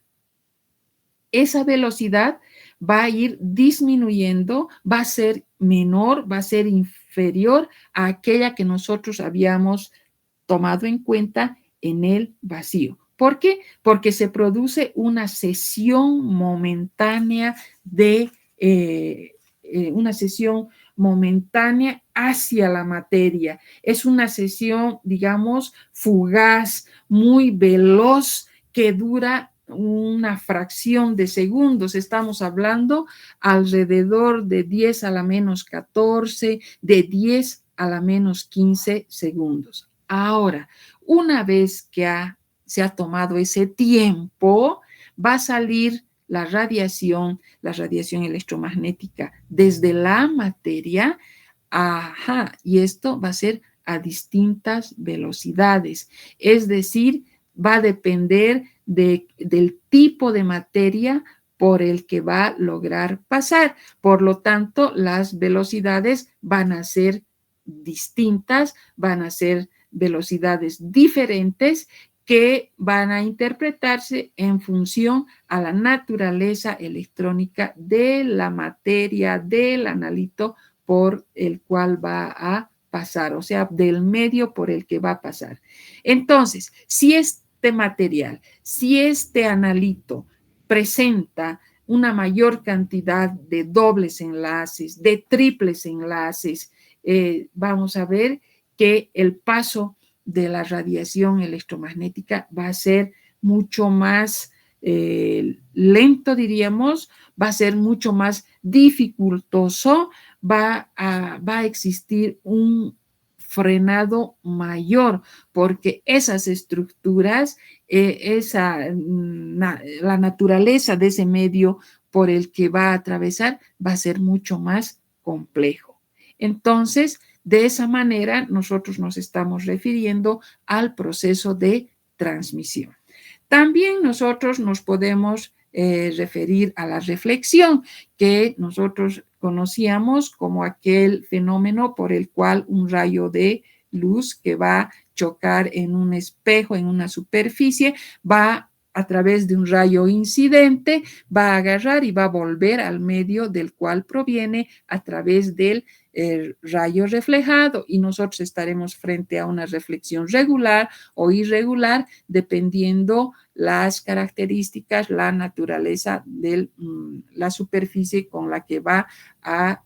esa velocidad va a ir disminuyendo, va a ser menor, va a ser inferior a aquella que nosotros habíamos tomado en cuenta en el vacío. ¿Por qué? Porque se produce una cesión momentánea una cesión momentánea hacia la materia. Es una cesión, digamos, fugaz, muy veloz, que dura una fracción de segundos. Estamos hablando alrededor de 10 a la menos 14, de 10 a la menos 15 segundos. Ahora, una vez que se ha tomado ese tiempo, va a salir la radiación electromagnética desde la materia, y esto va a ser a distintas velocidades, es decir, va a depender del tipo de materia por el que va a lograr pasar. Por lo tanto, las velocidades van a ser distintas, van a ser velocidades diferentes que van a interpretarse en función a la naturaleza electrónica de la materia, del analito por el cual va a pasar, o sea, del medio por el que va a pasar. Entonces, si este material, si este analito presenta una mayor cantidad de dobles enlaces, de triples enlaces, vamos a ver que el paso de la radiación electromagnética va a ser mucho más lento, diríamos, va a ser mucho más dificultoso, va a existir un frenado mayor, porque esas estructuras, la naturaleza de ese medio por el que va a atravesar va a ser mucho más complejo. Entonces, de esa manera, nosotros nos estamos refiriendo al proceso de transmisión. También nosotros nos podemos referir a la reflexión, que nosotros conocíamos como aquel fenómeno por el cual un rayo de luz que va a chocar en un espejo, en una superficie, va a través de un rayo incidente, va a agarrar y va a volver al medio del cual proviene a través del rayo reflejado, y nosotros estaremos frente a una reflexión regular o irregular dependiendo las características, la naturaleza de la superficie con la que va a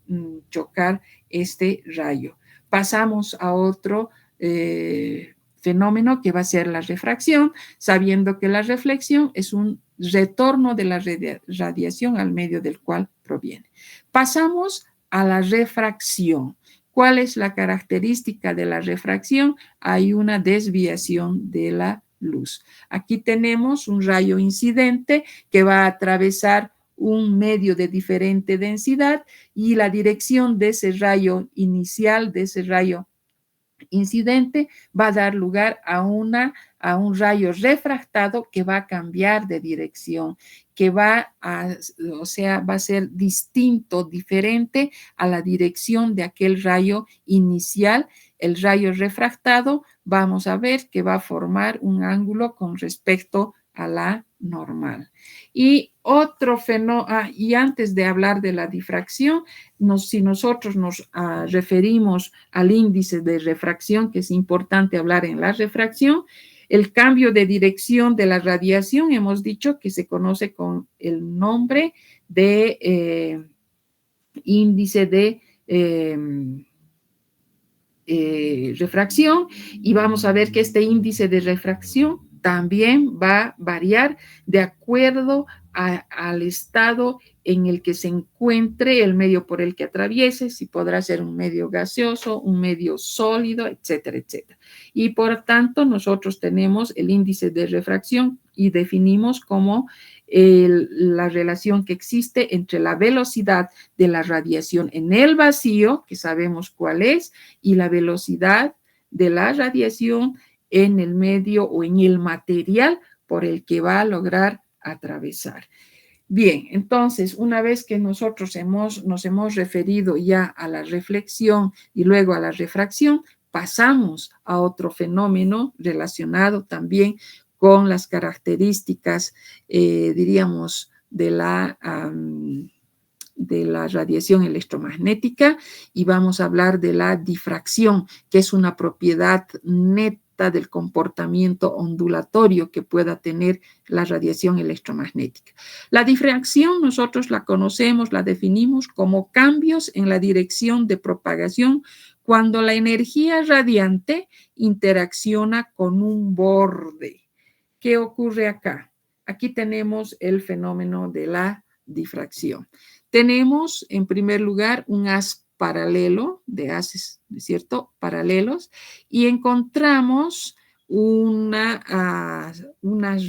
chocar este rayo. Pasamos a otro fenómeno que va a ser la refracción, sabiendo que la reflexión es un retorno de la radiación al medio del cual proviene. Pasamos a la refracción. ¿Cuál es la característica de la refracción? Hay una desviación de la luz. Aquí tenemos un rayo incidente que va a atravesar un medio de diferente densidad y la dirección de ese rayo inicial, de ese rayo incidente, va a dar lugar a un rayo refractado que va a cambiar de dirección, que va a ser distinto, diferente a la dirección de aquel rayo inicial. El rayo refractado, vamos a ver que va a formar un ángulo con respecto a la normal. Y otro fenómeno, y antes de hablar de la difracción, si nosotros nos referimos al índice de refracción, que es importante hablar en la refracción, el cambio de dirección de la radiación, hemos dicho que se conoce con el nombre de índice de refracción, y vamos a ver que este índice de refracción también va a variar de acuerdo al estado en el que se encuentre el medio por el que atraviese, si podrá ser un medio gaseoso, un medio sólido, etcétera, etcétera. Y por tanto, nosotros tenemos el índice de refracción y definimos como la relación que existe entre la velocidad de la radiación en el vacío, que sabemos cuál es, y la velocidad de la radiación en el medio o en el material por el que va a lograr atravesar. Bien, entonces, una vez que nosotros nos hemos referido ya a la reflexión y luego a la refracción, pasamos a otro fenómeno relacionado también con las características, diríamos, de la radiación electromagnética, y vamos a hablar de la difracción, que es una propiedad neta del comportamiento ondulatorio que pueda tener la radiación electromagnética. La difracción nosotros la conocemos, la definimos como cambios en la dirección de propagación cuando la energía radiante interacciona con un borde. ¿Qué ocurre acá? Aquí tenemos el fenómeno de la difracción. Tenemos, en primer lugar, un haz paralelo de haces, ¿cierto? Paralelos, y encontramos unas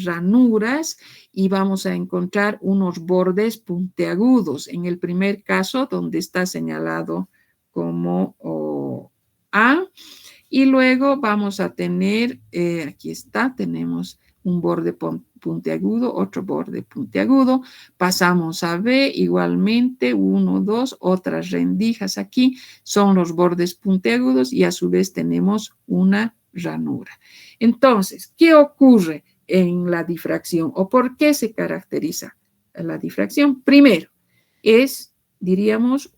ranuras y vamos a encontrar unos bordes puntiagudos. En el primer caso, donde está señalado como A, y luego vamos a tener, aquí está, tenemos un borde puntiagudo, otro borde puntiagudo, pasamos a B, igualmente, 1, 2, otras rendijas aquí, son los bordes puntiagudos y a su vez tenemos una ranura. Entonces, ¿qué ocurre en la difracción o por qué se caracteriza la difracción? Primero, es, diríamos,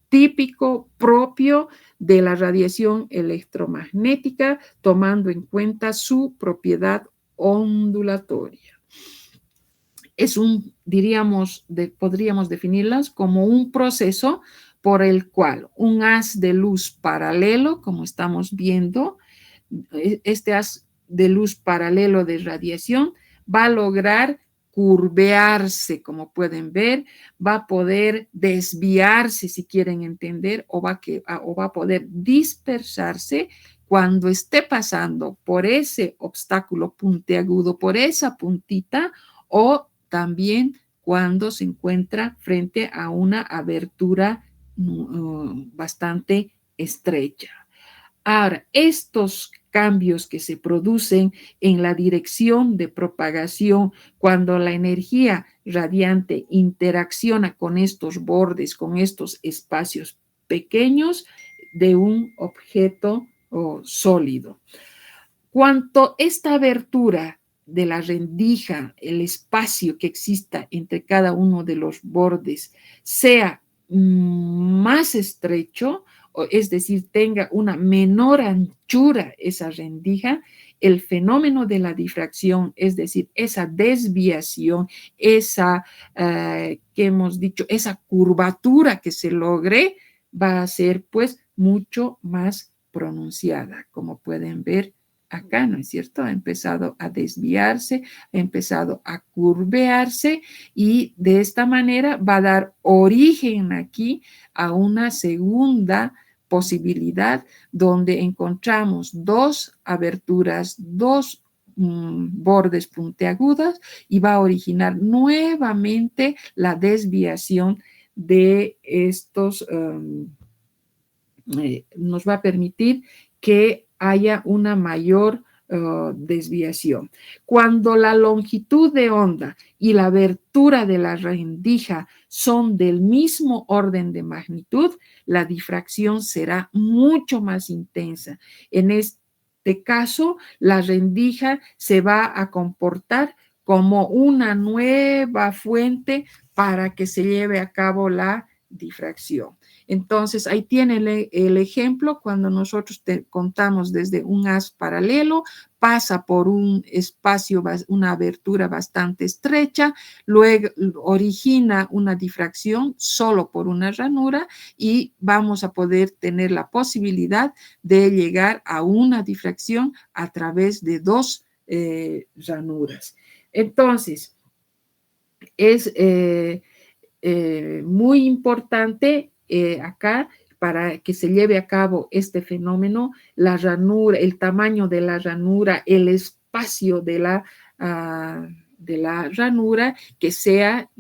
típico, propio de la radiación electromagnética, tomando en cuenta su propiedad ondulatoria. Es podríamos definirlas como un proceso por el cual un haz de luz paralelo, como estamos viendo, este haz de luz paralelo de radiación va a lograr curvearse, como pueden ver, va a poder desviarse, si quieren entender, o va a poder dispersarse cuando esté pasando por ese obstáculo puntiagudo, por esa puntita, o también cuando se encuentra frente a una abertura bastante estrecha. Ahora, estos cambios que se producen en la dirección de propagación cuando la energía radiante interacciona con estos bordes, con estos espacios pequeños de un objeto sólido. Cuanto esta abertura de la rendija, el espacio que exista entre cada uno de los bordes, sea más estrecho, es decir, tenga una menor anchura esa rendija, el fenómeno de la difracción, es decir, esa desviación, esa, que hemos dicho, esa curvatura que se logre, va a ser pues mucho más pronunciada, como pueden ver acá, ¿no es cierto? Ha empezado a desviarse, ha empezado a curvearse y de esta manera va a dar origen aquí a una segunda posibilidad donde encontramos dos aberturas, dos bordes puntiagudos y va a originar nuevamente la desviación de estos, nos va a permitir que haya una mayor desviación. Cuando la longitud de onda y la abertura de la rendija son del mismo orden de magnitud, la difracción será mucho más intensa. En este caso, la rendija se va a comportar como una nueva fuente para que se lleve a cabo la difracción. Entonces, ahí tienen el ejemplo cuando nosotros contamos desde un haz paralelo, pasa por un espacio, una abertura bastante estrecha, luego origina una difracción solo por una ranura y vamos a poder tener la posibilidad de llegar a una difracción a través de dos ranuras. Entonces, es muy importante acá para que se lleve a cabo este fenómeno, la ranura, el tamaño de la ranura, el espacio de la ranura, que sea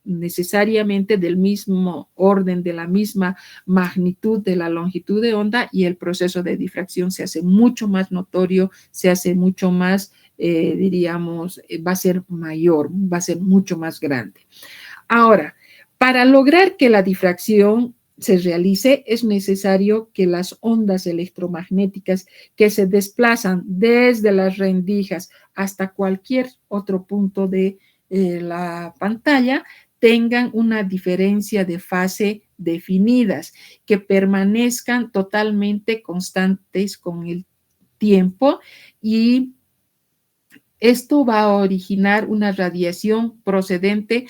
necesariamente del mismo orden, de la misma magnitud de la longitud de onda y el proceso de difracción se hace mucho más notorio, se hace mucho más, diríamos, va a ser mayor, va a ser mucho más grande. Ahora, para lograr que la difracción se realice, es necesario que las ondas electromagnéticas que se desplazan desde las rendijas hasta cualquier otro punto de la pantalla tengan una diferencia de fase definidas, que permanezcan totalmente constantes con el tiempo y esto va a originar una radiación procedente,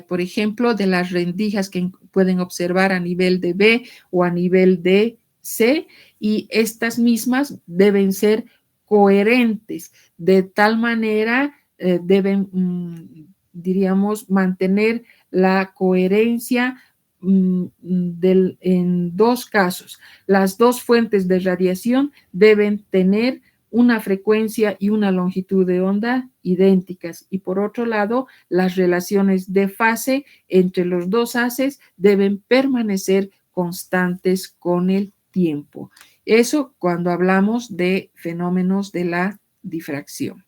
por ejemplo, de las rendijas que pueden observar a nivel de B o a nivel de C, y estas mismas deben ser coherentes, de tal manera deben, diríamos, mantener la coherencia en dos casos. Las dos fuentes de radiación deben tener una frecuencia y una longitud de onda idénticas. Y por otro lado, las relaciones de fase entre los dos haces deben permanecer constantes con el tiempo. Eso cuando hablamos de fenómenos de la difracción.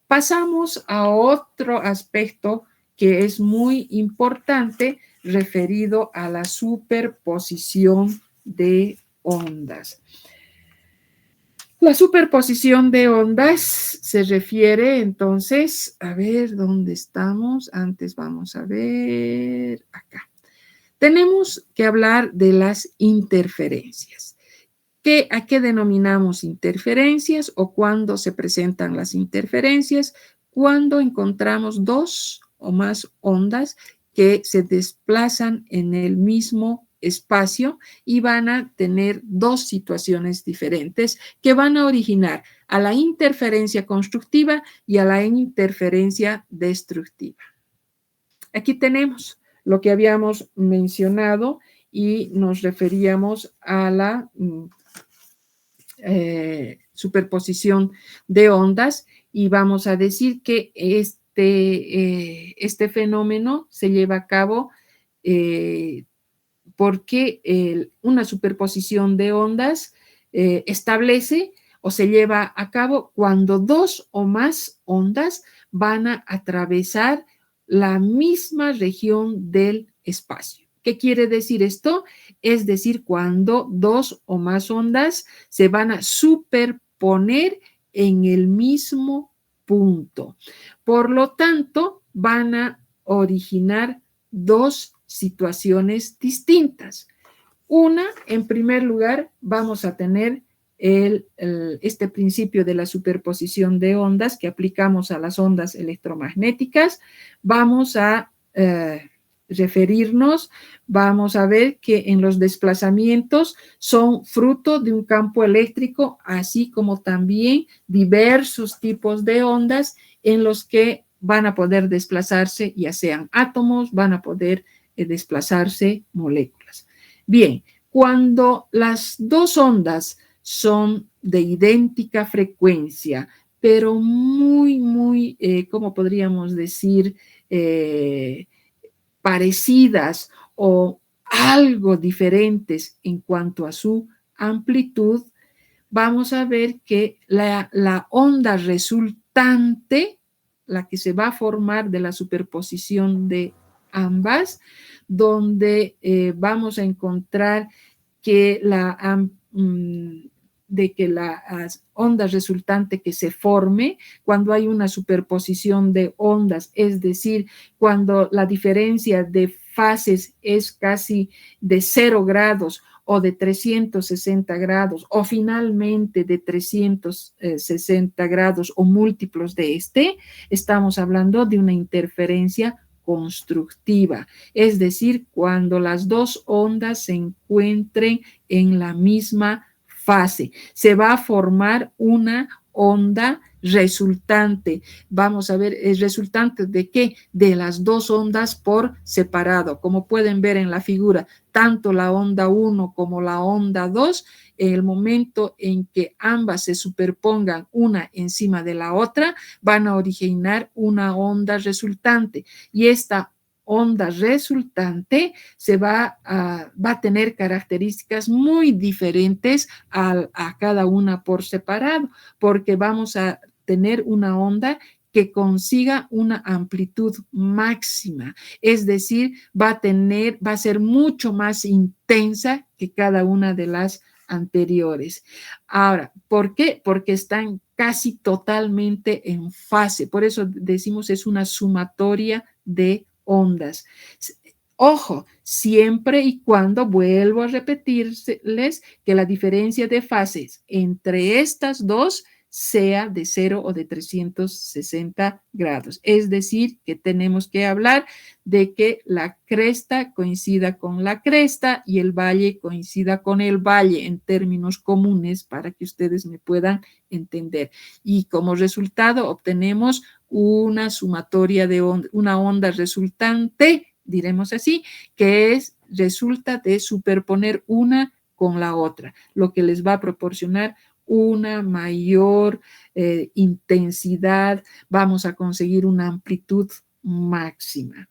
Pasamos a otro aspecto que es muy importante referido a la superposición de ondas. La superposición de ondas se refiere entonces, a ver, ¿dónde estamos? Antes vamos a ver, acá. Tenemos que hablar de las interferencias. ¿A qué denominamos interferencias o cuándo se presentan las interferencias? Cuando encontramos dos o más ondas que se desplazan en el mismo espacio y van a tener dos situaciones diferentes que van a originar a la interferencia constructiva y a la interferencia destructiva. Aquí tenemos lo que habíamos mencionado y nos referíamos a la superposición de ondas y vamos a decir que este fenómeno se lleva a cabo porque una superposición de ondas establece o se lleva a cabo cuando dos o más ondas van a atravesar la misma región del espacio. ¿Qué quiere decir esto? Es decir, cuando dos o más ondas se van a superponer en el mismo punto. Por lo tanto, van a originar dos situaciones distintas. Una, en primer lugar, vamos a tener este principio de la superposición de ondas que aplicamos a las ondas electromagnéticas. Vamos a referirnos, vamos a ver que en los desplazamientos son fruto de un campo eléctrico, así como también diversos tipos de ondas en los que van a poder desplazarse, ya sean átomos, van a poder desplazarse moléculas. Bien, cuando las dos ondas son de idéntica frecuencia, pero muy, ¿cómo podríamos decir? Parecidas o algo diferentes en cuanto a su amplitud, vamos a ver que la onda resultante, la que se va a formar de la superposición de ambas, donde vamos a encontrar que de que la onda resultante que se forme cuando hay una superposición de ondas, es decir, cuando la diferencia de fases es casi de 0 grados o de 360 grados o finalmente de 360 grados o múltiplos de estamos hablando de una interferencia constructiva, es decir, cuando las dos ondas se encuentren en la misma fase, se va a formar una onda resultante. Vamos a ver, ¿es resultante de qué? De las dos ondas por separado. Como pueden ver en la figura, tanto la onda 1 como la onda 2, en el momento en que ambas se superpongan una encima de la otra, van a originar una onda resultante. Y esta onda resultante va a tener características muy diferentes a cada una por separado, porque vamos a tener una onda que consiga una amplitud máxima, es decir, va a ser mucho más intensa que cada una de las anteriores. Ahora, ¿por qué? Porque están casi totalmente en fase, por eso decimos es una sumatoria de ondas. Ojo, siempre y cuando vuelvo a repetirles que la diferencia de fases entre estas dos sea de 0 o de 360 grados. Es decir, que tenemos que hablar de que la cresta coincida con la cresta y el valle coincida con el valle en términos comunes para que ustedes me puedan entender. Y como resultado obtenemos una sumatoria de una onda resultante, diremos así, que resulta de superponer una con la otra, lo que les va a proporcionar una mayor intensidad, vamos a conseguir una amplitud máxima.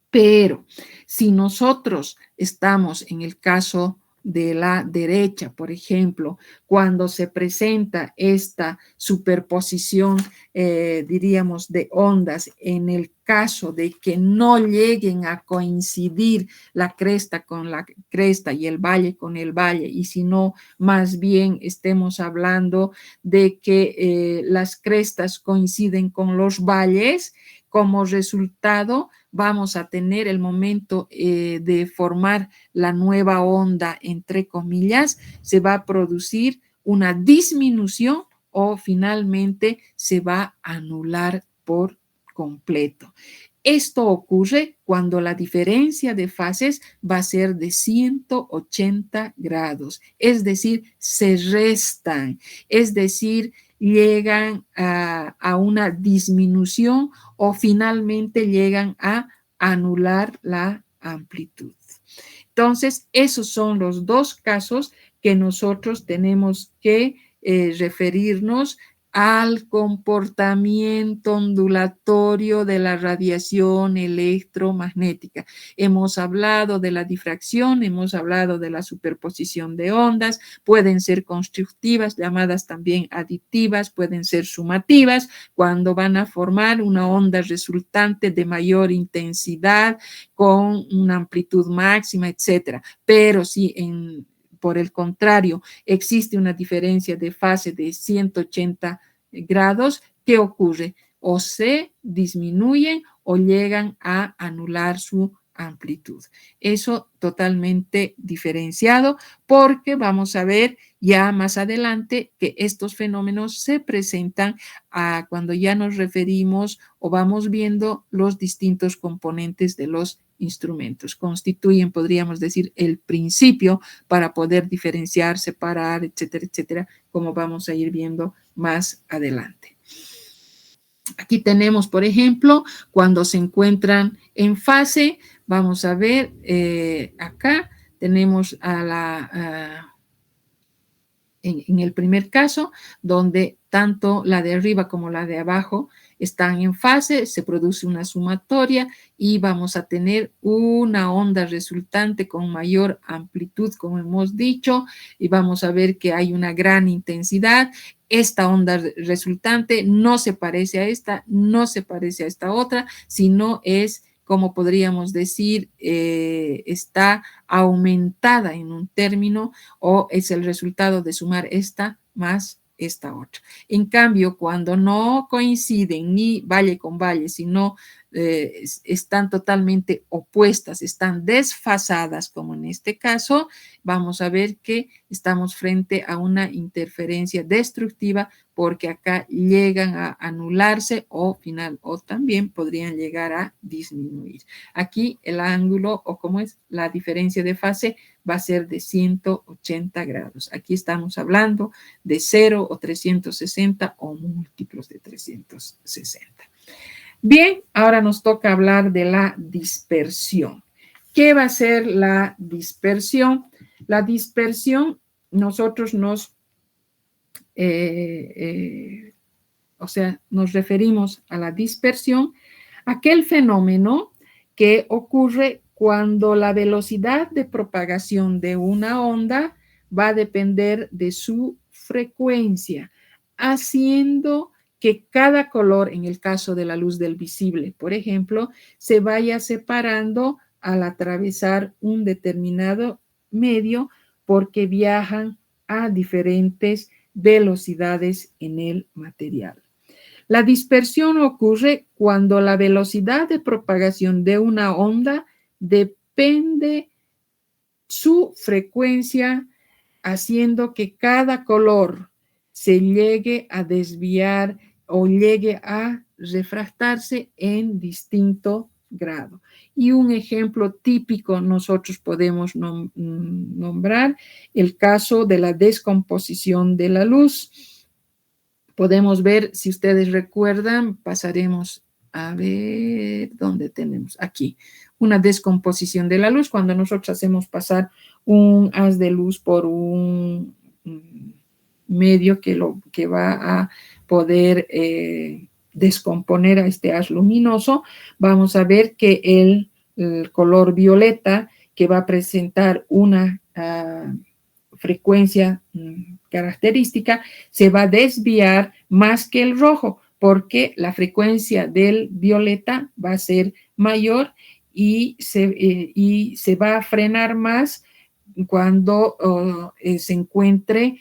Pero si nosotros estamos en el caso de la derecha, por ejemplo, cuando se presenta esta superposición, diríamos, de ondas, en el caso de que no lleguen a coincidir la cresta con la cresta y el valle con el valle, y si no, más bien estemos hablando de que las crestas coinciden con los valles, como resultado vamos a tener el momento de formar la nueva onda, entre comillas, se va a producir una disminución o finalmente se va a anular por completo. Esto ocurre cuando la diferencia de fases va a ser de 180 grados, es decir, se restan, es decir, llegan a una disminución o finalmente llegan a anular la amplitud. Entonces, esos son los dos casos que nosotros tenemos que referirnos al comportamiento ondulatorio de la radiación electromagnética. Hemos hablado de la difracción, hemos hablado de la superposición de ondas, pueden ser constructivas, llamadas también aditivas, pueden ser sumativas, cuando van a formar una onda resultante de mayor intensidad con una amplitud máxima, etcétera. Pero si por el contrario, existe una diferencia de fase de 180 grados, ¿qué ocurre? O se disminuyen o llegan a anular su amplitud. Eso totalmente diferenciado, porque vamos a ver ya más adelante que estos fenómenos se presentan cuando ya nos referimos o vamos viendo los distintos componentes de los instrumentos. Constituyen, podríamos decir, el principio para poder diferenciar, separar, etcétera, etcétera, como vamos a ir viendo más adelante. Aquí tenemos, por ejemplo, cuando se encuentran en fase, vamos a ver, acá tenemos en el primer caso, donde tanto la de arriba como la de abajo están en fase, se produce una sumatoria y vamos a tener una onda resultante con mayor amplitud, como hemos dicho, y vamos a ver que hay una gran intensidad. Esta onda resultante no se parece a esta, no se parece a esta otra, sino es, como podríamos decir, está aumentada en un término o es el resultado de sumar esta más esta otra. En cambio, cuando no coinciden ni valle con valle, sino están totalmente opuestas, están desfasadas, como en este caso, vamos a ver que estamos frente a una interferencia destructiva, porque acá llegan a anularse o también podrían llegar a disminuir. Aquí el ángulo, o como es la diferencia de fase, va a ser de 180 grados. Aquí estamos hablando de 0 o 360 o múltiplos de 360. Bien, ahora nos toca hablar de la dispersión. ¿Qué va a ser la dispersión? La dispersión, nosotros nos referimos a la dispersión, aquel fenómeno que ocurre cuando la velocidad de propagación de una onda va a depender de su frecuencia, haciendo que cada color, en el caso de la luz del visible, por ejemplo, se vaya separando al atravesar un determinado medio, porque viajan a diferentes velocidades en el material. La dispersión ocurre cuando la velocidad de propagación de una onda depende su frecuencia, haciendo que cada color se llegue a desviar o llegue a refractarse en distinto grado. Y un ejemplo típico nosotros podemos nombrar el caso de la descomposición de la luz. Podemos ver, si ustedes recuerdan, pasaremos a ver dónde tenemos aquí una descomposición de la luz, cuando nosotros hacemos pasar un haz de luz por un medio que va a poder descomponer a este haz luminoso. Vamos a ver que el color violeta, que va a presentar una frecuencia característica, se va a desviar más que el rojo, porque la frecuencia del violeta va a ser mayor y se va a frenar más cuando se encuentre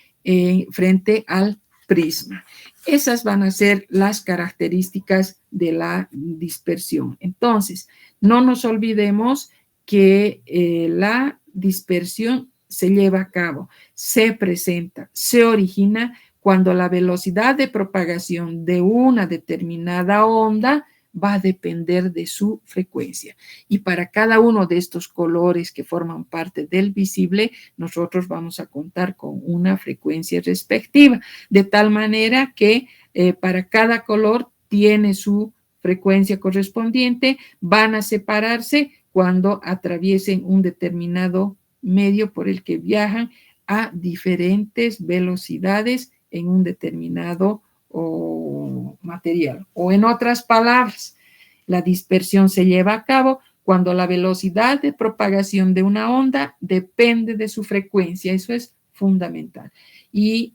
frente al prisma. Esas van a ser las características de la dispersión. Entonces, no nos olvidemos que la dispersión se lleva a cabo, se presenta, se origina cuando la velocidad de propagación de una determinada onda va a depender de su frecuencia. Y para cada uno de estos colores que forman parte del visible, nosotros vamos a contar con una frecuencia respectiva, de tal manera que para cada color tiene su frecuencia correspondiente, van a separarse cuando atraviesen un determinado medio por el que viajan a diferentes velocidades en un determinado material. O en otras palabras, la dispersión se lleva a cabo cuando la velocidad de propagación de una onda depende de su frecuencia. Eso es fundamental. Y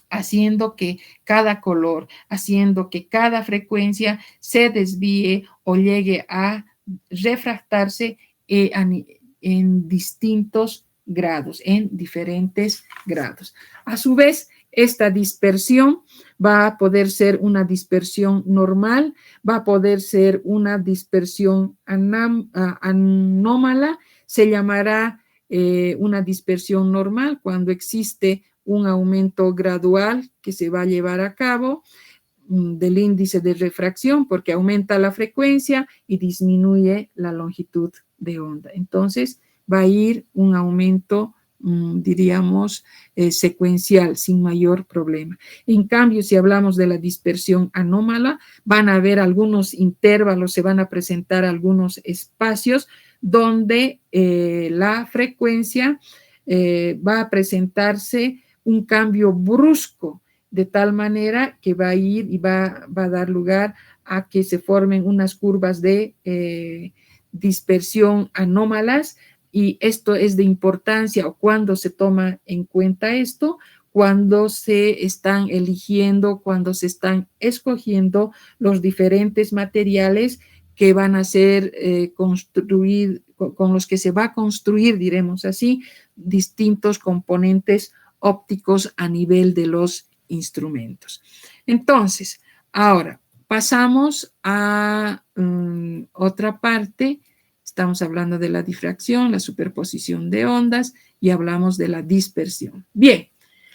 haciendo que cada color, haciendo que cada frecuencia se desvíe o llegue a refractarse en distintos grados, en diferentes grados. A su vez, Esta dispersión va a poder ser una dispersión normal, va a poder ser una dispersión anómala, se llamará una dispersión normal cuando existe un aumento gradual que se va a llevar a cabo del índice de refracción porque aumenta la frecuencia y disminuye la longitud de onda. Entonces va a ir un aumento, diríamos, secuencial sin mayor problema. En cambio, si hablamos de la dispersión anómala, van a haber algunos intervalos, se van a presentar algunos espacios donde la frecuencia va a presentarse un cambio brusco, de tal manera que va a ir y va a dar lugar a que se formen unas curvas de dispersión anómalas, y esto es de importancia, o cuando se toma en cuenta esto, cuando se están eligiendo, cuando se están escogiendo los diferentes materiales que van a ser construir, con los que se va a construir, diremos así, distintos componentes ópticos a nivel de los instrumentos. Entonces, ahora pasamos a otra parte. Estamos hablando de la difracción, la superposición de ondas y hablamos de la dispersión. Bien,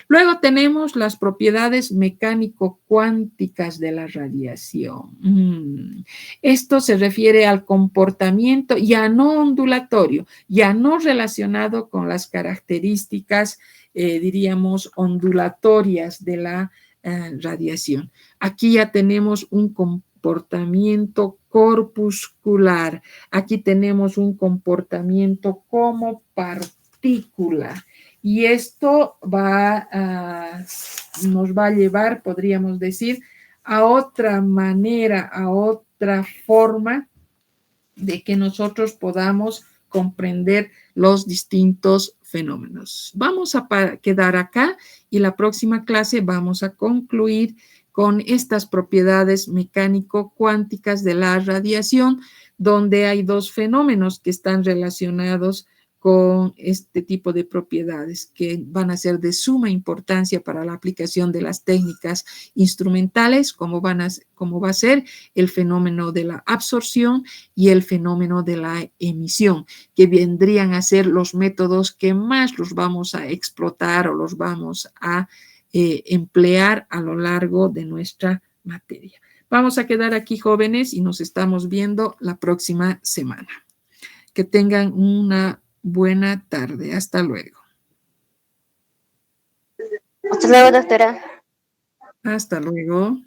luego tenemos las propiedades mecánico-cuánticas de la radiación. Esto se refiere al comportamiento ya no ondulatorio, ya no relacionado con las características diríamos, ondulatorias de la radiación. Aquí ya tenemos un comportamiento corpuscular. Aquí tenemos un comportamiento como partícula. Y esto nos va a llevar, podríamos decir, a otra manera, a otra forma de que nosotros podamos comprender los distintos fenómenos. Vamos a quedar acá y la próxima clase vamos a concluir con estas propiedades mecánico-cuánticas de la radiación, donde hay dos fenómenos que están relacionados con este tipo de propiedades que van a ser de suma importancia para la aplicación de las técnicas instrumentales, como va a ser el fenómeno de la absorción y el fenómeno de la emisión, que vendrían a ser los métodos que más los vamos a explotar o los vamos a emplear a lo largo de nuestra materia. Vamos a quedar aquí, jóvenes, y nos estamos viendo la próxima semana. Que tengan una buena tarde. Hasta luego. Hasta luego, doctora. Hasta luego.